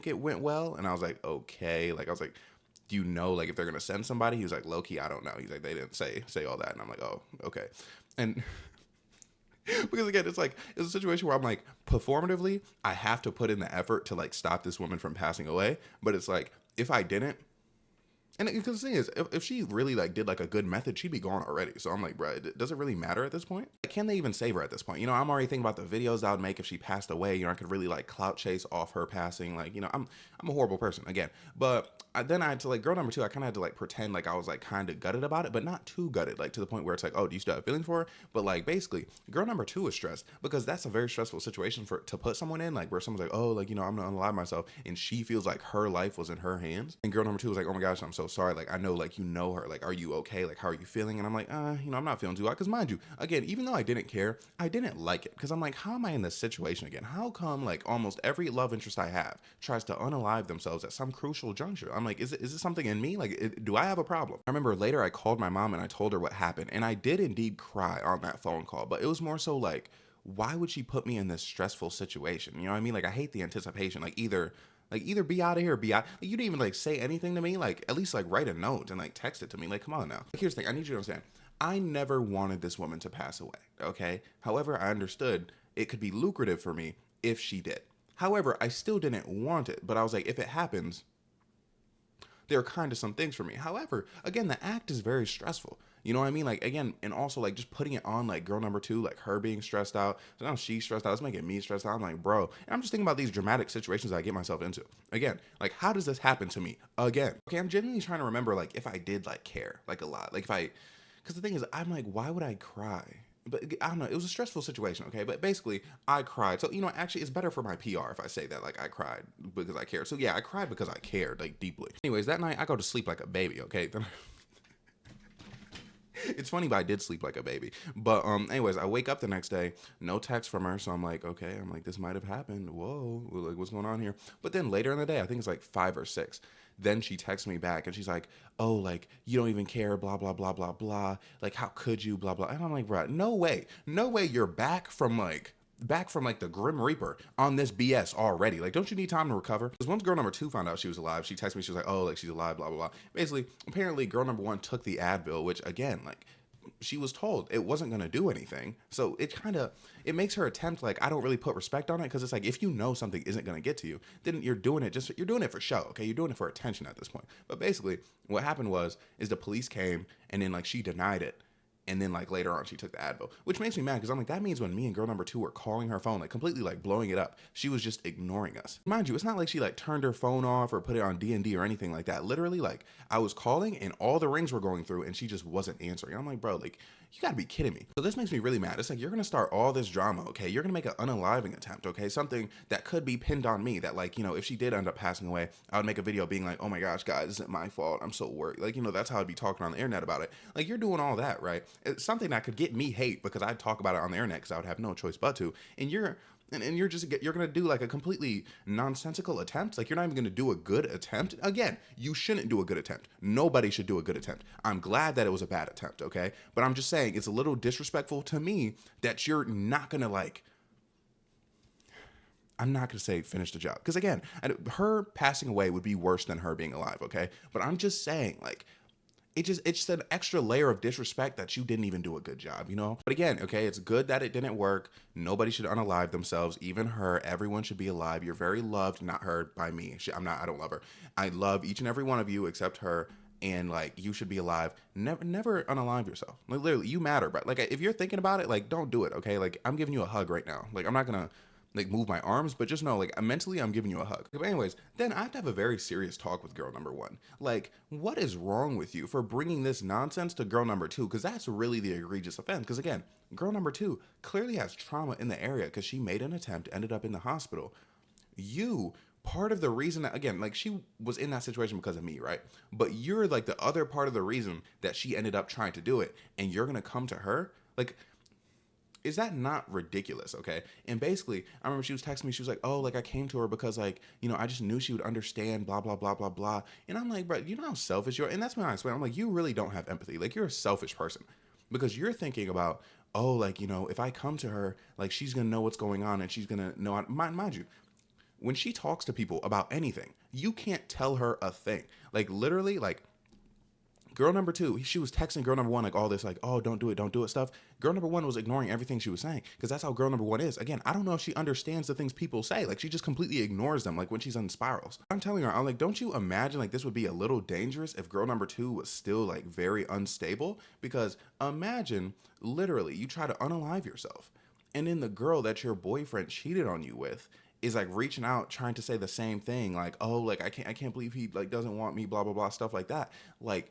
Speaker 1: it went well. And I was like, okay. Like I was like, do you know like if they're gonna send somebody? He was like, low key, I don't know. He's like, they didn't say all that. And I'm like, oh, okay. And because again, it's a situation where I'm like, performatively, I have to put in the effort to like stop this woman from passing away. But it's like, if I didn't, and because the thing is, if she really like did like a good method, she'd be gone already. So I'm like, bro, does it really matter at this point? Like, can they even save her at this point? You know, I'm already thinking about the videos I would make if she passed away. You know, I could really like clout chase off her passing. Like, you know, I'm a horrible person again. But then I had to like girl number two. I kind of had to like pretend like I was like kind of gutted about it, but not too gutted, like to the point where it's like, oh, do you still have feelings for her? But like basically, girl number two is stressed because that's a very stressful situation for to put someone in, like where someone's like, oh, like you know, I'm gonna unalive myself, and she feels like her life was in her hands. And girl number two was like, oh my gosh, I'm so sorry. Like I know, like you know her. Like, are you okay? Like, how are you feeling? And I'm like, you know, I'm not feeling too hot. Because mind you, again, even though I didn't care, I didn't like it. Because I'm like, how am I in this situation again? How come like almost every love interest I have tries to unalive themselves at some crucial juncture? I'm like, is it something in me? Like, do I have a problem? I remember later I called my mom and I told her what happened. And I did indeed cry on that phone call. But it was more so like, why would she put me in this stressful situation? You know what I mean? Like, I hate the anticipation. Like either be out of here or be out. Like, you didn't even like say anything to me. Like at least like write a note and like text it to me. Like come on now. Like, here's the thing. I need you to understand. I never wanted this woman to pass away. Okay. However, I understood it could be lucrative for me if she did. However, I still didn't want it. But I was like, if it happens, there are kind of some things for me. However, again, the act is very stressful. You know what I mean? Like again, and also like just putting it on like girl number two, like her being stressed out. So now she's stressed out. It's making me stressed out. I'm like, bro. And I'm just thinking about these dramatic situations I get myself into. Again, like how does this happen to me again? Okay, I'm genuinely trying to remember like if I did like care like a lot. Like if I, because the thing is, I'm like, why would I cry? But I don't know. It was a stressful situation, okay? But basically, I cried. So, you know, actually, it's better for my PR if I say that, like, I cried because I cared. So, yeah, I cried because I cared, like, deeply. Anyways, that night, I go to sleep like a baby, okay? It's funny, but I did sleep like a baby. But anyways, I wake up the next day, no text from her, so I'm like, okay, I'm like, this might have happened. Whoa, like what's going on here? But then later in the day, I think it's like 5 or 6. Then she texts me back and she's like, oh, like you don't even care, blah blah blah blah blah. Like how could you, blah blah. And I'm like, bro, no way, you're back from like the Grim Reaper on this BS already. Like, don't you need time to recover? Because once girl number two found out she was alive, she texted me, she was like, oh, like she's alive, blah, blah, blah. Basically, apparently girl number one took the Advil, which again, like, she was told it wasn't going to do anything. So it makes her attempt, like, I don't really put respect on it because it's like, if you know something isn't going to get to you, then you're doing it for show, okay? You're doing it for attention at this point. But basically, what happened is the police came and then, like, she denied it. And then like later on, she took the Advil, which makes me mad because I'm like, that means when me and girl number two were calling her phone, like completely like blowing it up, she was just ignoring us. Mind you, it's not like she like turned her phone off or put it on D&D or anything like that. Literally, like I was calling and all the rings were going through and she just wasn't answering. I'm like, bro, like you gotta be kidding me. So this makes me really mad. It's like, you're gonna start all this drama, okay? You're gonna make an unaliving attempt, okay? Something that could be pinned on me that like, you know, if she did end up passing away, I would make a video being like, oh my gosh, guys, this isn't my fault. I'm so worried. Like, you know, that's how I'd be talking on the internet about it. Like you're doing all that, right? It's something that could get me hate because I'd talk about it on the internet because I would have no choice but to. And you're gonna do like a completely nonsensical attempt. Like you're not even gonna do a good attempt. Again, you shouldn't do a good attempt. Nobody should do a good attempt. I'm glad that it was a bad attempt, okay? But I'm just saying it's a little disrespectful to me that you're not gonna like, I'm not going to say finish the job. Because again, her passing away would be worse than her being alive, okay? But I'm just saying, like, it's just an extra layer of disrespect that you didn't even do a good job, you know? But again, okay, it's good that it didn't work. Nobody should unalive themselves, even her. Everyone should be alive. You're very loved, not heard by me. I don't love her. I love each and every one of you except her. And like, you should be alive. Never unalive yourself. Like, literally, you matter. But like, if you're thinking about it, like, don't do it, okay? Like, I'm giving you a hug right now. Like, I'm not gonna like move my arms, but just know, like, mentally, I'm giving you a hug. But anyways, then I have to have a very serious talk with girl number one. Like, what is wrong with you for bringing this nonsense to girl number two? Because that's really the egregious offense. Because again, girl number two clearly has trauma in the area because she made an attempt, ended up in the hospital. You, part of the reason that, again, like, she was in that situation because of me, right? But you're like the other part of the reason that she ended up trying to do it, and you're gonna come to her like, is that not ridiculous? Okay. And basically, I remember she was texting me. She was like, oh, like, I came to her because, like, I just knew she would understand, blah, blah, blah, blah, blah. And I'm like, bro, you know how selfish you are? And that's when I explained, I'm like, you really don't have empathy. Like, you're a selfish person because you're thinking about, oh, like, if I come to her, like, she's going to know what's going on and she's going to know. Mind you, when she talks to people about anything, you can't tell her a thing. Like, literally, like, girl number two, she was texting girl number one like all this, like, oh, don't do it stuff. Girl number one was ignoring everything she was saying because that's how girl number one is. Again, I don't know if she understands the things people say. Like, she just completely ignores them, like when she's in spirals. I'm telling her, I'm like, don't you imagine, like, this would be a little dangerous if girl number two was still like very unstable? Because imagine, literally, you try to unalive yourself, and then the girl that your boyfriend cheated on you with is like reaching out trying to say the same thing, like, oh, like, I can't believe he like doesn't want me, blah blah blah, stuff like that. Like,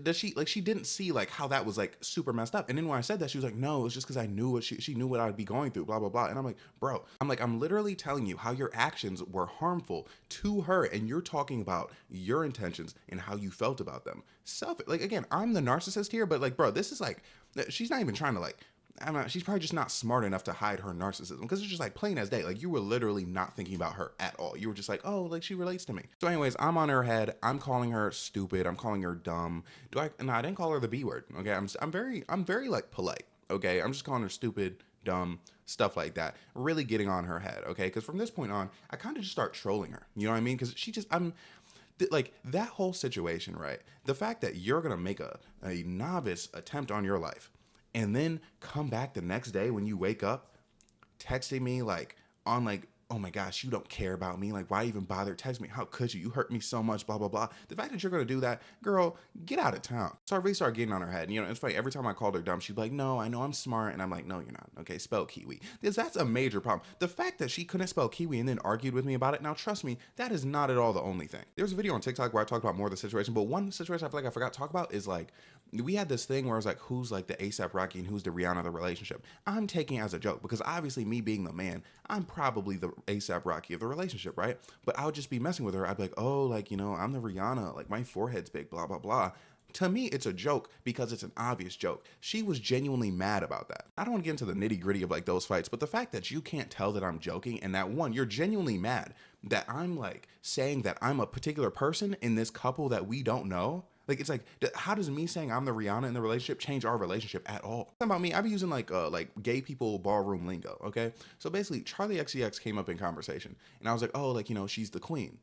Speaker 1: does she, like, she didn't see like how that was like super messed up? And then when I said that, she was like, no, it's just because I knew what she knew what I would be going through, blah blah blah. And I'm like, bro, I'm literally telling you how your actions were harmful to her, and you're talking about your intentions and how you felt about them. Like, again, I'm the narcissist here, but like, bro, this is like, she's not even trying to like, she's probably just not smart enough to hide her narcissism because it's just like plain as day. Like, you were literally not thinking about her at all. You were just like, oh, like, she relates to me. So anyways, I'm on her head. I'm calling her stupid. I'm calling her dumb. No, I didn't call her the B word. Okay. I'm very like polite. Okay. I'm just calling her stupid, dumb, stuff like that. Really getting on her head. Okay. Cause from this point on, I kind of just start trolling her. You know what I mean? Cause like, that whole situation, right? The fact that you're going to make a novice attempt on your life and then come back the next day when you wake up texting me like on like, oh my gosh, you don't care about me, like, why even bother texting me, how could you hurt me so much, blah blah blah. The fact that you're going to do that, girl, get out of town. So I really started getting on her head. It's funny, every time I called her dumb, she'd be like, no, I know I'm smart. And I'm like, no, you're not. Okay, spell kiwi. Because that's a major problem. The fact that she couldn't spell kiwi and then argued with me about it, now trust me, that is not at all the only thing. There's a video on TikTok where I talked about more of the situation, but one situation I feel like I forgot to talk about is like, we had this thing where I was like, who's like the ASAP Rocky and who's the Rihanna of the relationship? I'm taking it as a joke because obviously, me being the man, I'm probably the ASAP Rocky of the relationship, right? But I would just be messing with her. I'd be like, oh, like, I'm the Rihanna, like, my forehead's big, blah blah blah. To me, it's a joke because it's an obvious joke. She was genuinely mad about that. I don't want to get into the nitty gritty of like those fights, but the fact that you can't tell that I'm joking and that, one, you're genuinely mad that I'm like saying that I'm a particular person in this couple that we don't know. Like, it's like, how does me saying I'm the Rihanna in the relationship change our relationship at all? Talking about me, I be using like gay people ballroom lingo, okay? So basically, Charlie XCX came up in conversation, and I was like, oh, like, she's the queen.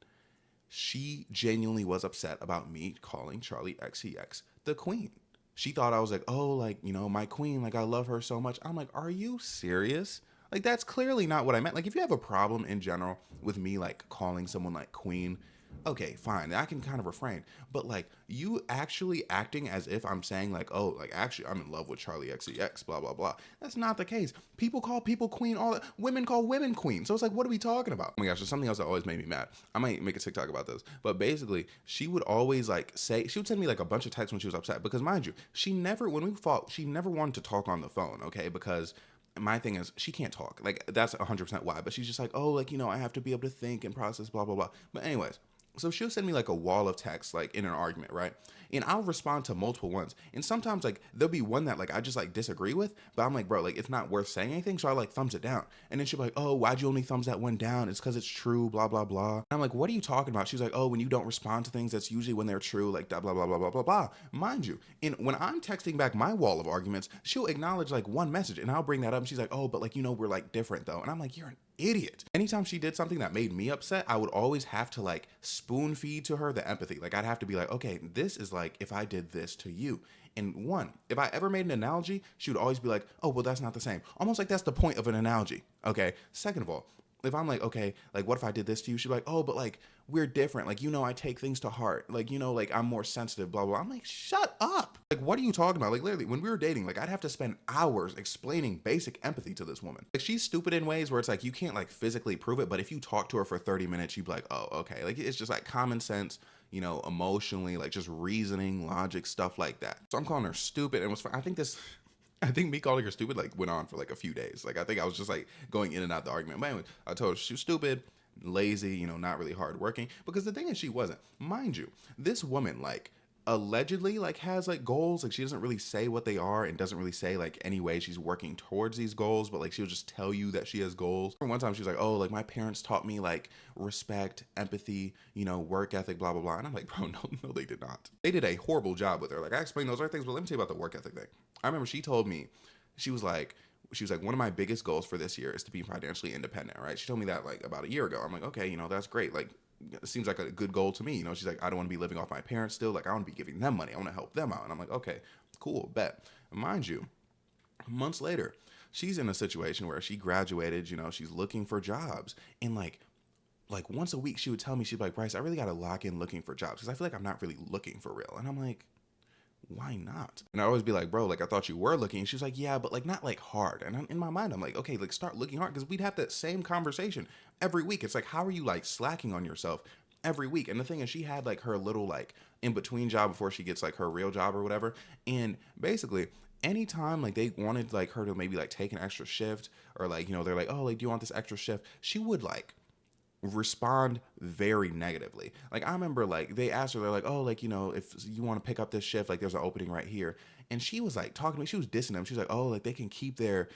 Speaker 1: She genuinely was upset about me calling Charlie XCX the queen. She thought I was like, oh, like, my queen, like, I love her so much. I'm like, are you serious? Like, that's clearly not what I meant. Like, if you have a problem in general with me, like, calling someone like queen, okay, fine, I can kind of refrain. But like, you actually acting as if I'm saying like, oh, like, actually I'm in love with Charlie XCX, blah blah blah. That's not the case. People call people queen, all that. Women call women queen. So it's like, what are we talking about? Oh my gosh, there's something else that always made me mad. I might make a TikTok about this. But basically, she would always like she would send me like a bunch of texts when she was upset. Because mind you, when we fought, she never wanted to talk on the phone, okay? Because my thing is, she can't talk. Like, that's 100% why. But she's just like, oh, like, I have to be able to think and process, blah blah blah. But anyways, so she'll send me like a wall of text, like in an argument, right? And I'll respond to multiple ones. And sometimes like there'll be one that like I just like disagree with, but I'm like, bro, like, it's not worth saying anything. So I like thumbs it down. And then she'll be like, oh, why'd you only thumbs that one down? It's because it's true, blah, blah, blah. And I'm like, what are you talking about? She's like, oh, when you don't respond to things, that's usually when they're true, like blah, blah, blah, blah, blah, blah, blah. Mind you, and when I'm texting back my wall of arguments, she'll acknowledge like one message and I'll bring that up. And she's like, oh, but like, we're like different though. And I'm like, you're an idiot. Anytime she did something that made me upset, I would always have to like spoon feed to her the empathy. Like I'd have to be like, okay, this is like if I did this to you. And one, if I ever made an analogy, she would always be like, oh, well, that's not the same. Almost like that's the point of an analogy. Okay. Second of all, if I'm like, okay, like what if I did this to you? She'd be like, oh, but like we're different. Like, I take things to heart. Like, like I'm more sensitive, blah, blah. I'm like, shut up. Like, what are you talking about? Like, literally, when we were dating, like I'd have to spend hours explaining basic empathy to this woman. Like, she's stupid in ways where it's like, you can't like physically prove it. But if you talk to her for 30 minutes, you'd be like, oh, okay. Like, it's just like common sense, emotionally, like just reasoning, logic, stuff like that. So I'm calling her stupid. And what's fun, I think me calling her stupid like went on for like a few days. Like I think I was just like going in and out the argument. But anyway, I told her she was stupid, lazy, not really hardworking. Because the thing is, she wasn't. Mind you, this woman like allegedly like has like goals. Like she doesn't really say what they are and doesn't really say like any way she's working towards these goals. But like she'll just tell you that she has goals. One time she was like, oh, like my parents taught me like respect, empathy, work ethic, blah blah blah. And I'm like, bro, no, they did not. They did a horrible job with her. Like I explained those other things, but let me tell you about the work ethic thing. I remember she told me, she was like, one of my biggest goals for this year is to be financially independent, right? She told me that like about a year ago. I'm like, okay, that's great. Like, it seems like a good goal to me. She's like, I don't want to be living off my parents still. Like, I want to be giving them money. I want to help them out. And I'm like, okay, cool, bet. Mind you, months later, she's in a situation where she graduated, she's looking for jobs. And like once a week, she would tell me, she'd be like, Bryce, I really got to lock in looking for jobs because I feel like I'm not really looking for real. And I'm like, why not? And I always be like, bro, like I thought you were looking. And she's like, yeah, but like not like hard. And in my mind, I'm like, okay, like start looking hard because we'd have that same conversation every week. It's like, how are you like slacking on yourself every week? And the thing is, she had like her little like in between job before she gets like her real job or whatever. And basically, anytime like they wanted like her to maybe like take an extra shift or like, they're like, oh, like, do you want this extra shift? She would like respond very negatively. Like I remember like they asked her, they're like, oh, like, if you want to pick up this shift, like there's an opening right here. And she was like talking to me, she was dissing them. She's like, oh, like they can keep their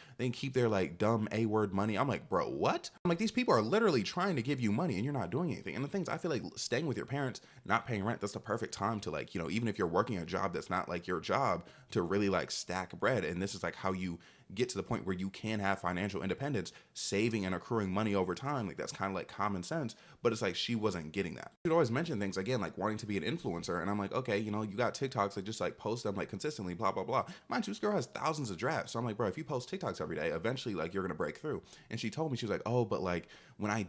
Speaker 1: like dumb A-word money. I'm like, bro, what? I'm like, these people are literally trying to give you money and you're not doing anything. And the things I feel like staying with your parents, not paying rent, that's the perfect time to like, even if you're working a job that's not like your job, to really like stack bread. And this is like how you get to the point where you can have financial independence, saving and accruing money over time. Like that's kind of like common sense, but it's like she wasn't getting that. She'd always mention things again, like wanting to be an influencer. And I'm like, okay, you got TikToks, like just like post them like consistently, blah, blah, blah. Mind you, this girl has thousands of drafts. So I'm like, bro, if you post TikToks every day, eventually like you're going to break through. And she told me, she was like, oh, but like when I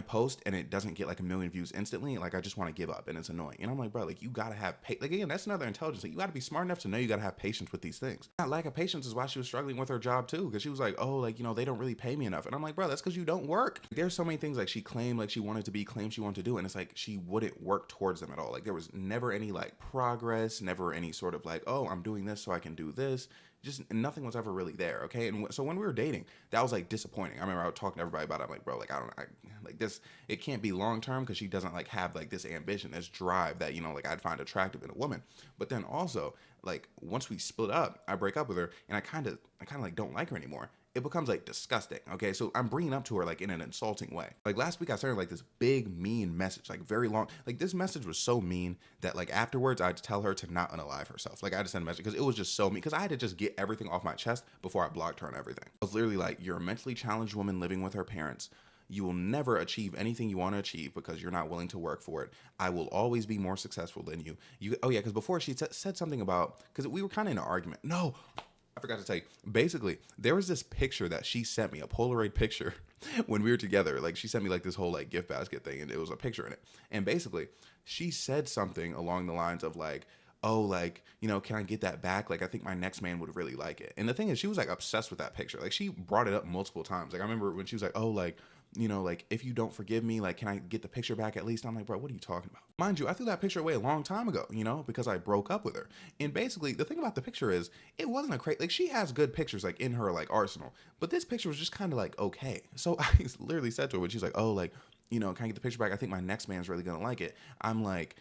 Speaker 1: post and it doesn't get like a million views instantly, like I just want to give up and it's annoying. And I'm like, bro, like you got to have, like again, that's another intelligence. Like you got to be smart enough to know you got to have patience with these things. That lack of patience is why she was struggling with her job too. Cause she was like, oh, like, they don't really pay me enough. And I'm like, bro, that's cause you don't work. There's so many things like she claimed like she wanted to be, claimed she wanted to do. And it's like, she wouldn't work towards them at all. Like there was never any like progress, never any sort of like, oh, I'm doing this so I can do this. Just nothing was ever really there. Okay. And so when we were dating, that was like disappointing. I remember I was talking to everybody about it. I'm like, bro, like, I like this, it can't be long-term because she doesn't like have like this ambition, this drive that, like I'd find attractive in a woman. But then also like once we split up, I break up with her and I kind of like don't like her anymore. It becomes like disgusting. Okay. So I'm bringing up to her like in an insulting way. Like last week I sent her like this big mean message, like very long. Like this message was so mean that like afterwards I'd tell her to not unalive herself. Like I had to send a message because it was just so mean. Because I had to just get everything off my chest before I blocked her and everything. I was literally like, you're a mentally challenged woman living with her parents. You will never achieve anything you want to achieve because you're not willing to work for it. I will always be more successful than you. Oh yeah, because before she said something about, because we were kind of in an argument. No, I forgot to tell you. Basically, there was this picture that she sent me, a Polaroid picture, when we were together. Like she sent me like this whole like gift basket thing, and it was a picture in it. And basically, she said something along the lines of like, oh, like, can I get that back? Like, I think my next man would really like it. And the thing is, she was like obsessed with that picture. Like she brought it up multiple times. Like I remember when she was like, oh, like, like if you don't forgive me, like, can I get the picture back at least? I'm like, bro, what are you talking about? Mind you, I threw that picture away a long time ago, because I broke up with her. And basically the thing about the picture is it wasn't a crazy, like she has good pictures like in her like arsenal, but this picture was just kind of like, okay. So I literally said to her when she's like, oh, like, can I get the picture back? I think my next man's really going to like it. I'm like,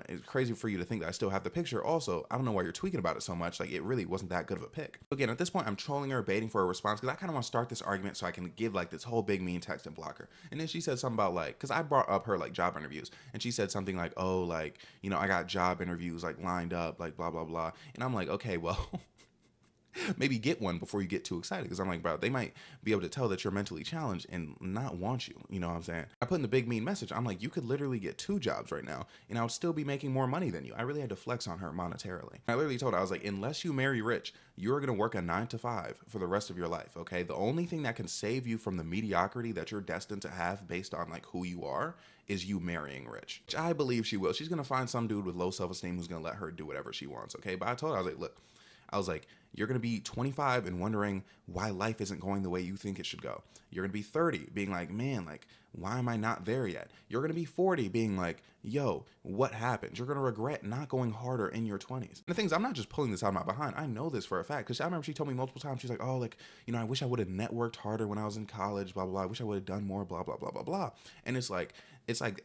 Speaker 1: it's crazy for you to think that I still have the picture. Also, I don't know why you're tweaking about it so much. Like, it really wasn't that good of a pic. Again, at this point, I'm trolling her, baiting for a response because I kind of want to start this argument so I can give like this whole big mean text and block her. And then she said something about like, because I brought up her like job interviews, and she said something like, oh, like, I got job interviews like lined up, like blah blah blah. And I'm like, okay, well. maybe get one before you get too excited. Because I'm like, bro, they might be able to tell that you're mentally challenged and not want you. You know what I'm saying? I put in the big mean message. I'm like, you could literally get 2 jobs right now and I would still be making more money than you. I really had to flex on her monetarily. I literally told her, I was like, unless you marry rich, you're going to work a 9 to 5 for the rest of your life. Okay. The only thing that can save you from the mediocrity that you're destined to have based on like who you are is you marrying rich, which I believe she will. She's going to find some dude with low self-esteem who's going to let her do whatever she wants. Okay. But I told her, I was like, look, I was like, you're going to be 25 and wondering why life isn't going the way you think it should go. You're going to be 30 being like, man, like, why am I not there yet? You're going to be 40 being like, yo, what happened? You're going to regret not going harder in your 20s. And the thing is, I'm not just pulling this out of my behind. I know this for a fact because I remember she told me multiple times, she's like, oh, like, you know, I wish I would have networked harder when I was in college, blah, blah, blah. I wish I would have done more, blah, blah, blah, blah, blah. And it's like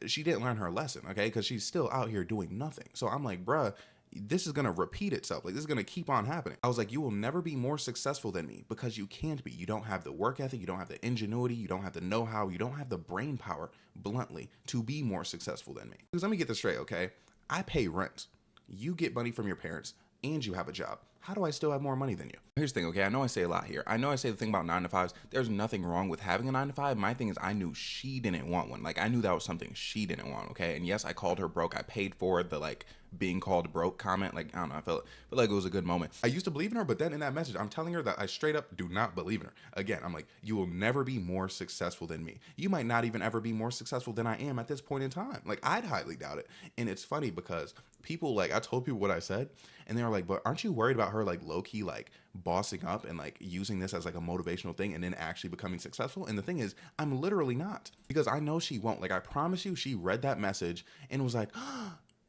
Speaker 1: she didn't learn her lesson, okay? Because she's still out here doing nothing. So I'm like, bruh, this is going to repeat itself. Like, this is going to keep on happening. I was like, you will never be more successful than me because you can't be. You don't have the work ethic. You don't have the ingenuity. You don't have the know-how. You don't have the brain power, bluntly, to be more successful than me. Because let me get this straight, okay? I pay rent. You get money from your parents and you have a job. How do I still have more money than you? Here's the thing, okay? I know I say a lot here. I know I say the thing about 9 to 5s. There's nothing wrong with having a 9 to 5. My thing is I knew she didn't want one. Like, I knew that was something she didn't want, okay? And yes, I called her broke. I paid for the, like, being called broke comment. Like, I don't know, I felt like it was a good moment. I used to believe in her, but then in that message, I'm telling her that I straight up do not believe in her. Again, I'm like, you will never be more successful than me. You might not even ever be more successful than I am at this point in time. Like, I'd highly doubt it. And it's funny because people, like, I told people what I said, and they were like, but aren't you worried about her, like, low-key, like, bossing up and, like, using this as, like, a motivational thing and then actually becoming successful? And the thing is, I'm literally not. Because I know she won't. Like, I promise you, she read that message and was like,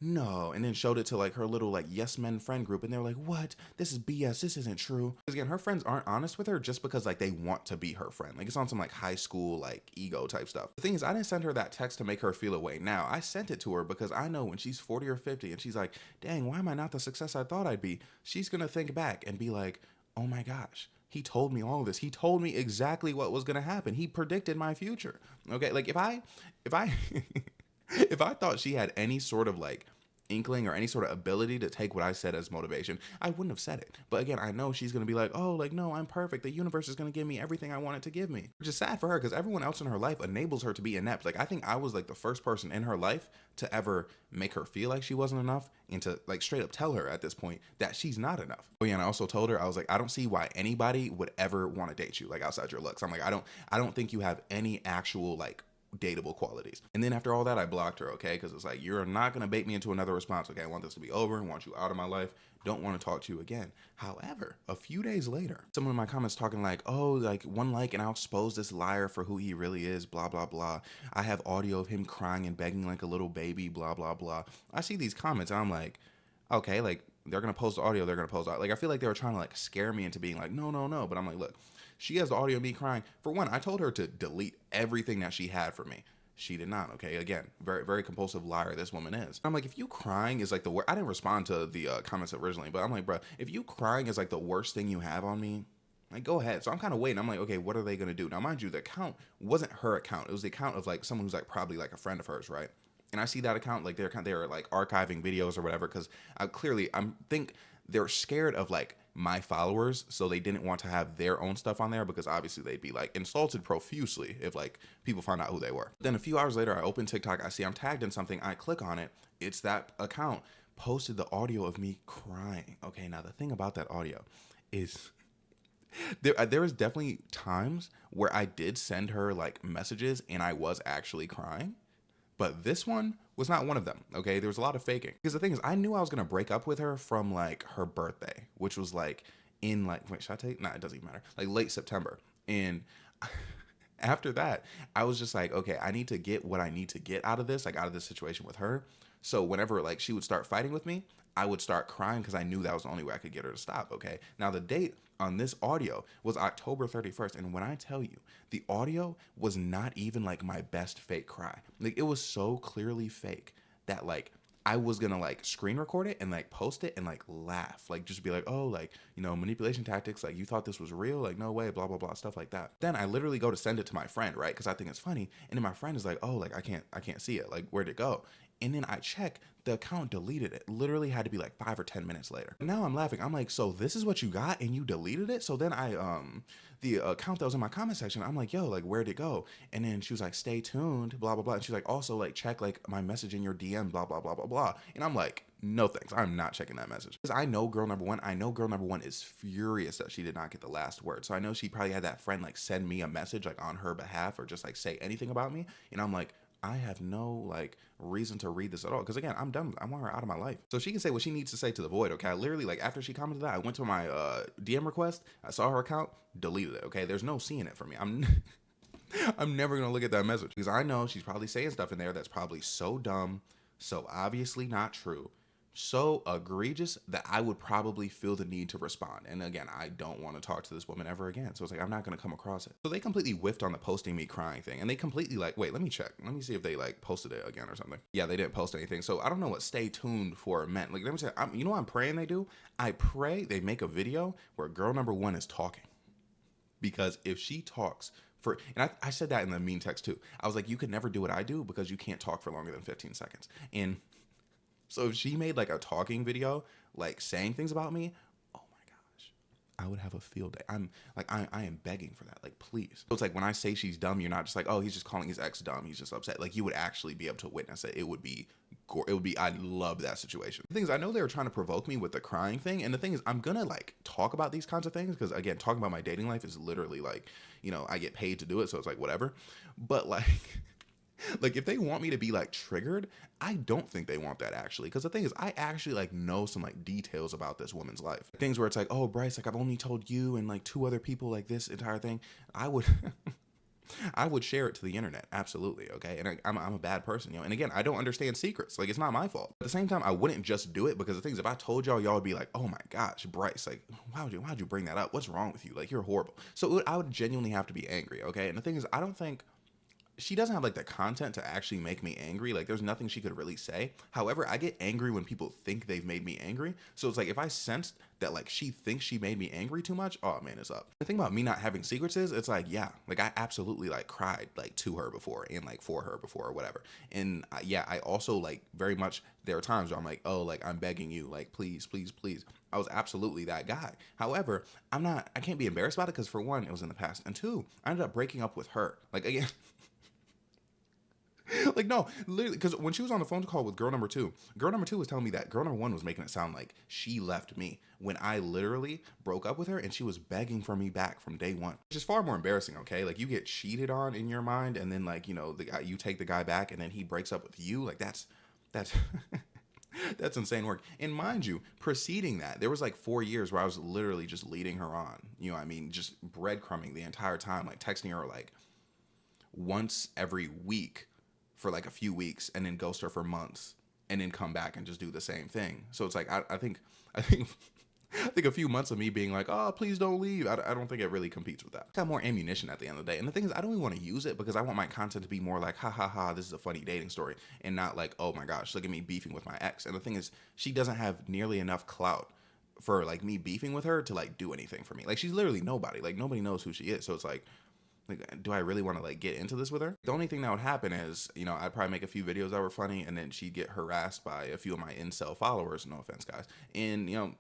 Speaker 1: no, and then showed it to like her little like yes men friend group, and they were like, what, this is BS, this isn't true. Because again, her friends aren't honest with her just because like they want to be her friend. Like, it's on some like high school like ego type stuff. The thing is, I didn't send her that text to make her feel away. Now I sent it to her because I know when she's 40 or 50 and she's like, dang, why am I not the success I thought I'd be, she's gonna think back and be like, oh my gosh, he told me all of this. He told me exactly what was gonna happen. He predicted my future. Okay, like if I if I thought she had any sort of like inkling or any sort of ability to take what I said as motivation, I wouldn't have said it. But again, I know she's going to be like, oh, like, no, I'm perfect. The universe is going to give me everything I want it to give me. Which is sad for her because everyone else in her life enables her to be inept. Like, I think I was like the first person in her life to ever make her feel like she wasn't enough and to like straight up tell her at this point that she's not enough. Oh yeah, and I also told her, I was like, I don't see why anybody would ever want to date you like outside your looks. I'm like, I don't think you have any actual like dateable qualities. And then after all that, I blocked her, okay? Because it's like, you're not going to bait me into another response, okay? I want this to be over. I want you out of my life. Don't want to talk to you again. However, a few days later, someone in my comments talking like, oh, like 1 like and I'll expose this liar for who he really is, blah, blah, blah. I have audio of him crying and begging like a little baby, blah, blah, blah. I see these comments and I'm like, okay, like they're going to post the audio, they're going to post it. Like, I feel like they were trying to like scare me into being like, no, no, no. But I'm like, look, she has the audio of me crying. For one, I told her to delete everything that she had for me. She did not, okay? Again, very, very compulsive liar this woman is. I'm like, if you crying is like the worst, I didn't respond to the comments originally, but I'm like, bro, if you crying is like the worst thing you have on me, like, go ahead. So I'm kind of waiting. I'm like, okay, what are they going to do? Now, mind you, the account wasn't her account. It was the account of like someone who's like probably like a friend of hers, right? And I see that account, like they're like archiving videos or whatever, because I'm think they're scared of like my followers, so they didn't want to have their own stuff on there because obviously they'd be like insulted profusely if like people found out who they were. Then a few hours later, I open TikTok, I see I'm tagged in something, I click on it, it's that account posted the audio of me crying. Okay, now the thing about that audio is there was definitely times where I did send her like messages and I was actually crying. But this one was not one of them, okay? There was a lot of faking. Because the thing is, I knew I was going to break up with her from, like, her birthday, which was, like, in, like, wait, should I tell you? Nah, it doesn't even matter. Like, late September. And after that, I was just like, okay, I need to get what I need to get out of this, like, out of this situation with her. So whenever, like, she would start fighting with me, I would start crying because I knew that was the only way I could get her to stop, okay? Now, the date on this audio was October 31st. And when I tell you, the audio was not even like my best fake cry. Like, it was so clearly fake that like I was gonna like screen record it and like post it and like laugh, like just be like, oh, like, you know, manipulation tactics, like you thought this was real, like no way, blah, blah, blah, stuff like that. Then I literally go to send it to my friend, right? Because I think it's funny. And then my friend is like, oh, like I can't see it. Like, where'd it go? And then I check, the account deleted it. Literally had to be like 5 or 10 minutes later. Now I'm laughing. I'm like, so this is what you got and you deleted it? So then the account that was in my comment section, I'm like, yo, like, where'd it go? And then she was like, stay tuned, blah, blah, blah. And she's like, also, like, check, like, my message in your DM, blah, blah, blah, blah, blah. And I'm like, no thanks. I'm not checking that message. Because I know girl number one. I know girl number one is furious that she did not get the last word. So I know she probably had that friend, like, send me a message, like, on her behalf or just, like, say anything about me. And I'm like, I have no like reason to read this at all. Because again, I'm done. I want her out of my life. So she can say what she needs to say to the void. Okay. I literally, like, after she commented that, I went to my DM request. I saw her account, deleted it. Okay. There's no seeing it for me. I'm never gonna look at that message because I know she's probably saying stuff in there that's probably so dumb, so obviously not true, so egregious that I would probably feel the need to respond. And again, I don't want to talk to this woman ever again. So it's like, I'm not going to come across it. So they completely whiffed on the posting me crying thing. And they completely like, wait, let me check. Let me see if they like posted it again or something. Yeah, they didn't post anything. So I don't know what stay tuned for meant. Like, let me say, you know what I'm praying they do? I pray they make a video where girl number one is talking. Because if she talks and I said that in the mean text too. I was like, you could never do what I do because you can't talk for longer than 15 seconds. And so if she made like a talking video, like saying things about me, oh my gosh, I would have a field day. I'm like, I am begging for that. Like, please. So it's like when I say she's dumb, you're not just like, oh, he's just calling his ex dumb. He's just upset. Like, you would actually be able to witness it. It would be, I love that situation. The thing is, I know they were trying to provoke me with the crying thing. And the thing is, I'm going to like talk about these kinds of things because again, talking about my dating life is literally like, you know, I get paid to do it. So it's like, whatever. But like, like if they want me to be like triggered, I don't think they want that actually. Because the thing is, I actually like know some like details about this woman's life. Things where it's like, oh, Bryce, like I've only told you and like 2 other people like this entire thing. I would I would share it to the internet. Absolutely. Okay. And I'm a bad person, you know, and again, I don't understand secrets. Like, it's not my fault. At the same time, I wouldn't just do it because the things, if I told y'all would be like, oh my gosh, Bryce, like, why'd you bring that up? What's wrong with you? Like, you're horrible. So I would genuinely have to be angry. Okay. And the thing is, I don't think she doesn't have like the content to actually make me angry. Like, there's nothing she could really say. However, I get angry when people think they've made me angry. So it's like, if I sensed that like she thinks she made me angry too much, oh man, it's up. The thing about me not having secrets is, it's like, yeah, like I absolutely like cried like to her before and like for her before or whatever. And yeah, I also like very much, there are times where I'm like, oh, like I'm begging you, like please, please, please. I was absolutely that guy. However, I can't be embarrassed about it because for one, it was in the past. And two, I ended up breaking up with her. Like, again, like, no, literally, because when she was on the phone call with girl number two was telling me that girl number one was making it sound like she left me when I literally broke up with her and she was begging for me back from day one, which is far more embarrassing. Okay. Like, you get cheated on in your mind and then like, you know, the guy, you take the guy back and then he breaks up with you. Like, that's that's insane work. And mind you, preceding that, there was like 4 years where I was literally just leading her on, you know what I mean? Just breadcrumbing the entire time, like texting her like once every week for like a few weeks and then ghost her for months and then come back and just do the same thing. So it's like, I think I think a few months of me being like, oh, please don't leave. I don't think it really competes with that. I got more ammunition at the end of the day. And the thing is, I don't even want to use it because I want my content to be more like, ha ha ha, this is a funny dating story. And not like, oh my gosh, look at me beefing with my ex. And the thing is, she doesn't have nearly enough clout for like me beefing with her to like do anything for me. Like, she's literally nobody. Like, nobody knows who she is. So it's like, do I really want to like get into this with her? The only thing that would happen is, you know, I'd probably make a few videos that were funny and then she'd get harassed by a few of my incel followers. No offense, guys. And, you know,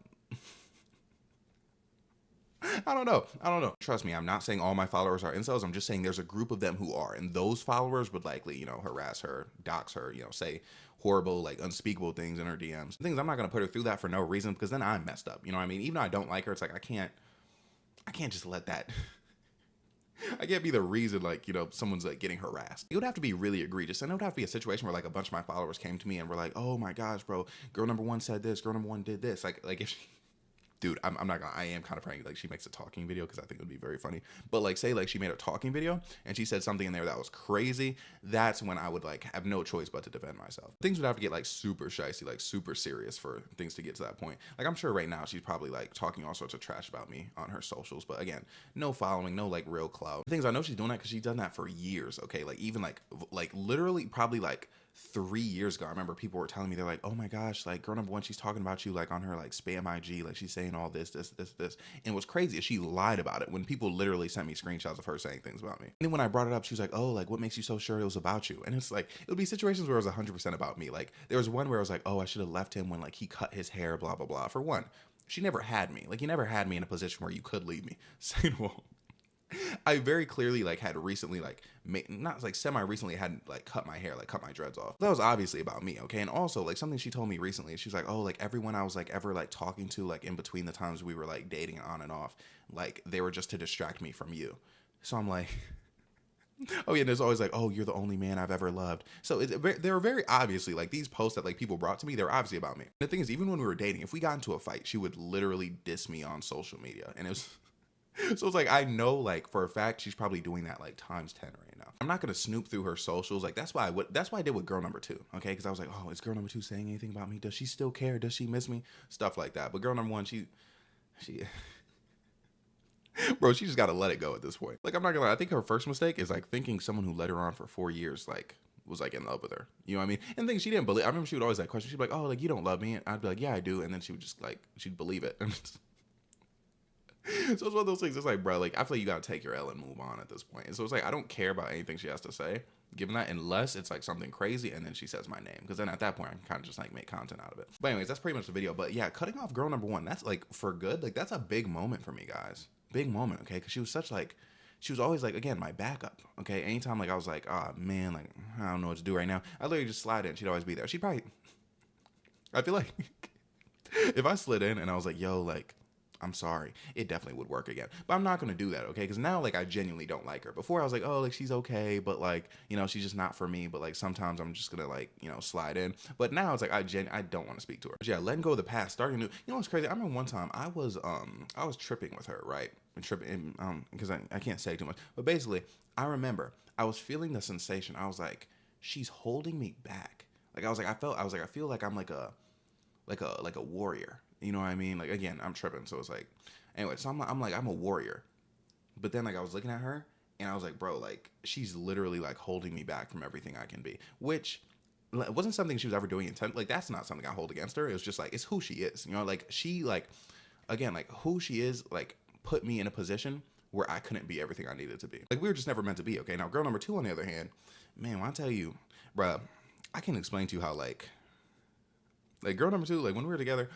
Speaker 1: I don't know. Trust me, I'm not saying all my followers are incels. I'm just saying there's a group of them who are. And those followers would likely, you know, harass her, dox her, you know, say horrible, like unspeakable things in her DMs. The thing is, I'm not going to put her through that for no reason because then I'm messed up. You know what I mean? Even though I don't like her, it's like, I can't just let that. I can't be the reason, like, you know, someone's like getting harassed. It would have to be really egregious. And it would have to be a situation where like a bunch of my followers came to me and were like, oh my gosh, bro, girl number one said this, girl number one did this. Like if she, dude, I'm not gonna, I am kind of praying like she makes a talking video because I think it would be very funny. But like, say like she made a talking video and she said something in there that was crazy. That's when I would like have no choice but to defend myself. Things would have to get like super shicey, like super serious for things to get to that point. Like, I'm sure right now she's probably like talking all sorts of trash about me on her socials. But again, no following, no like real clout. Things, I know she's doing that because she's done that for years. Okay. Like even like literally probably like 3 years ago, I remember people were telling me, they're like, oh my gosh, like girl number one, she's talking about you like on her like spam IG, like she's saying all this. And what's crazy is she lied about it when people literally sent me screenshots of her saying things about me. And then when I brought it up, she was like, oh, like what makes you so sure it was about you? And it's like, it would be situations where it was 100% about me. Like there was one where I was like, oh, I should have left him when like he cut his hair, blah, blah, blah. For one, she never had me. Like you never had me in a position where you could leave me. Saying, well, I very clearly like had recently like not like semi recently had like cut my hair, like cut my dreads off. That was obviously about me, okay? And also like something she told me recently, she's like, oh, like everyone I was like ever like talking to like in between the times we were like dating on and off, like they were just to distract me from you. So I'm like, oh yeah, there's always like, oh, you're the only man I've ever loved. So they were very obviously like these posts that like people brought to me, they're obviously about me. And the thing is, even when we were dating, if we got into a fight, she would literally diss me on social media, and it was. So it's like, I know like for a fact she's probably doing that like times 10 right now. I'm not gonna snoop through her socials. Like that's why I did with girl number two, okay? Because I was like, oh, is girl number two saying anything about me? Does she still care? Does she miss me? Stuff like that. But girl number one, she bro, she just gotta let it go at this point. Like I'm not gonna lie, I think her first mistake is like thinking someone who led her on for 4 years like was like in love with her. You know what I mean? And things she didn't believe. I remember she would always like question. She'd be like, oh, like you don't love me. And I'd be like, yeah, I do. And then she would just like she'd believe it. So it's one of those things. It's like, bro, like I feel like you gotta take your L and move on at this point. And so it's like I don't care about anything she has to say, given that, unless it's like something crazy and then she says my name, because then at that point I can kind of just like make content out of it. But anyways, that's pretty much the video. But yeah, cutting off girl number one, that's like for good. Like that's a big moment for me, guys. Big moment, okay? Because she was such like, she was always like, again, my backup, okay? Anytime like I was like, oh man, like I don't know what to do right now, I literally just slide in. She'd always be there. She'd probably, I feel like if I slid in and I was like, yo, like I'm sorry, it definitely would work again. But I'm not gonna do that, okay? Because now like I genuinely don't like her. Before I was like, oh, like she's okay, but like, you know, she's just not for me. But like sometimes I'm just gonna like, you know, slide in. But now it's like I don't want to speak to her. But yeah, letting go of the past, starting new. You know what's crazy? I remember one time I was tripping with her, right? And tripping because I can't say too much. But basically, I remember I was feeling the sensation. I was like, she's holding me back. Like I feel like I'm like a warrior. You know what I mean? Like again, I'm tripping, so it's like, anyway. So I'm a warrior, but then like I was looking at her and I was like, bro, like she's literally like holding me back from everything I can be, which it wasn't something she was ever doing intent. Like that's not something I hold against her. It was just like it's who she is. You know, like she like again like who she is like put me in a position where I couldn't be everything I needed to be. Like we were just never meant to be. Okay, now girl number two on the other hand, man, when I tell you, bro, I can explain to you how like girl number two, like when we were together,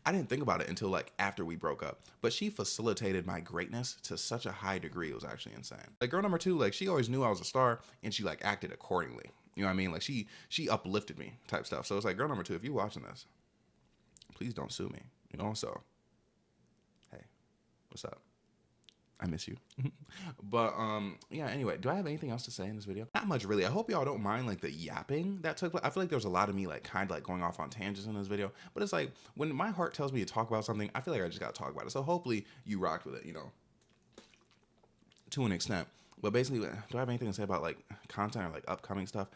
Speaker 1: I didn't think about it until like after we broke up, but she facilitated my greatness to such a high degree. It was actually insane. Like girl number two, like she always knew I was a star and she like acted accordingly. You know what I mean? Like she uplifted me type stuff. So it's like girl number two, if you're watching this, please don't sue me. You know, so hey, what's up? I miss you. But yeah, anyway, do I have anything else to say in this video? Not much really. I hope y'all don't mind like the yapping that took place. I feel like there's a lot of me like kind of like going off on tangents in this video, but it's like when my heart tells me to talk about something, I feel like I just gotta talk about it. So hopefully you rocked with it, you know, to an extent. But basically, do I have anything to say about like content or like upcoming stuff?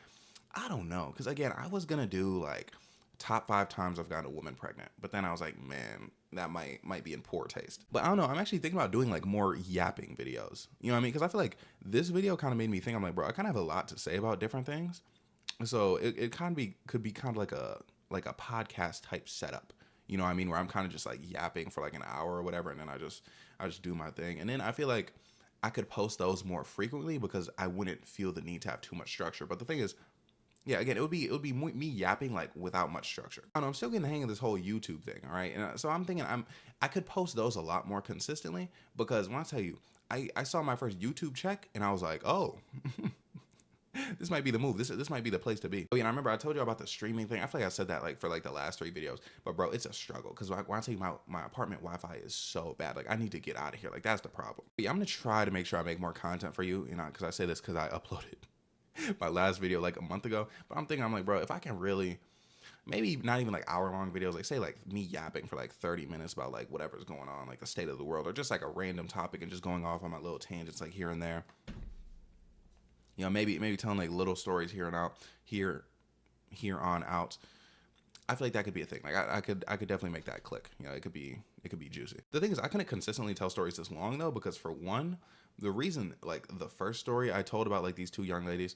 Speaker 1: I don't know, because again, I was gonna do like top 5 times I've gotten a woman pregnant, but then I was like, man, that might be in poor taste. But I don't know, I'm actually thinking about doing like more yapping videos. You know what I mean? Because I feel like this video kind of made me think, I'm like, bro, I kind of have a lot to say about different things. So it kind of could be kind of like a podcast type setup. You know what I mean? Where I'm kind of just like yapping for like an hour or whatever, and then I just do my thing. And then I feel like I could post those more frequently because I wouldn't feel the need to have too much structure. But the thing is, yeah, again, it would be me yapping like without much structure. I don't know, I'm still getting the hang of this whole YouTube thing, all right? And so I'm thinking I could post those a lot more consistently, because when I tell you, I saw my first YouTube check and I was like, oh, this might be the move. This might be the place to be. Oh yeah, and I remember I told you about the streaming thing. I feel like I said that like for like the last 3 videos, but bro, it's a struggle because when I tell you my apartment Wi-Fi is so bad, like I need to get out of here. Like that's the problem. But yeah, I'm gonna try to make sure I make more content for you, you know, because I say this because I uploaded my last video like a month ago. But I'm like, bro, if I can really, maybe not even like hour-long videos, like say like me yapping for like 30 minutes about like whatever's going on, like the state of the world, or just like a random topic and just going off on my little tangents like here and there. You know, maybe telling like little stories here on out. I feel like that could be a thing. Like I could definitely make that click. You know, it could be juicy. The thing is, I couldn't consistently tell stories this long though, because for one, the reason like the first story I told about like these 2 young ladies,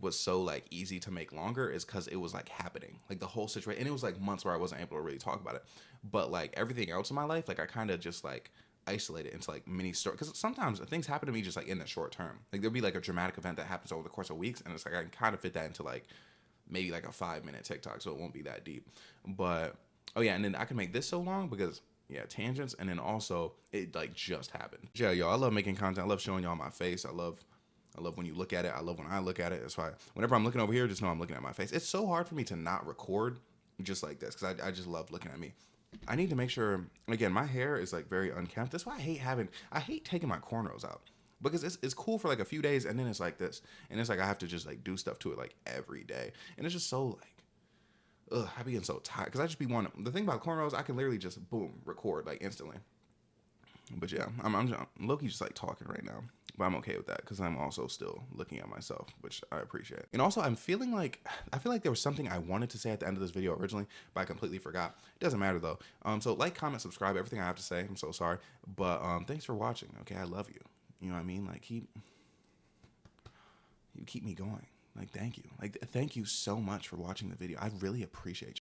Speaker 1: was so like easy to make longer is because it was like happening, like the whole situation, and it was like months where I wasn't able to really talk about it. But like everything else in my life, like I kind of just like isolate it into like mini stories, because sometimes things happen to me just like in the short term. Like there'll be like a dramatic event that happens over the course of weeks, and it's like I can kind of fit that into like maybe like a 5 minute TikTok, so it won't be that deep. But oh yeah, and then I can make this so long because yeah, tangents, and then also it like just happened. Yeah, y'all, I love making content. I love showing y'all my face. I love when you look at it. I love when I look at it. That's why whenever I'm looking over here, just know I'm looking at my face. It's so hard for me to not record just like this because I just love looking at me. I need to make sure, again, my hair is like very unkempt. That's why I hate taking my cornrows out, because it's cool for like a few days, and then it's like this. And it's like I have to just like do stuff to it like every day. And it's just so like, ugh, I be getting so tired because I just be wanting. The thing about cornrows, I can literally just boom, record like instantly. But yeah, I'm low-key just like talking right now. But I'm okay with that because I'm also still looking at myself, which I appreciate. And also, I feel like there was something I wanted to say at the end of this video originally, but I completely forgot. It doesn't matter though. So like, comment, subscribe, everything I have to say. I'm so sorry. But thanks for watching. Okay, I love you. You know what I mean? Like, you keep me going. Like, thank you. Like, thank you so much for watching the video. I really appreciate you.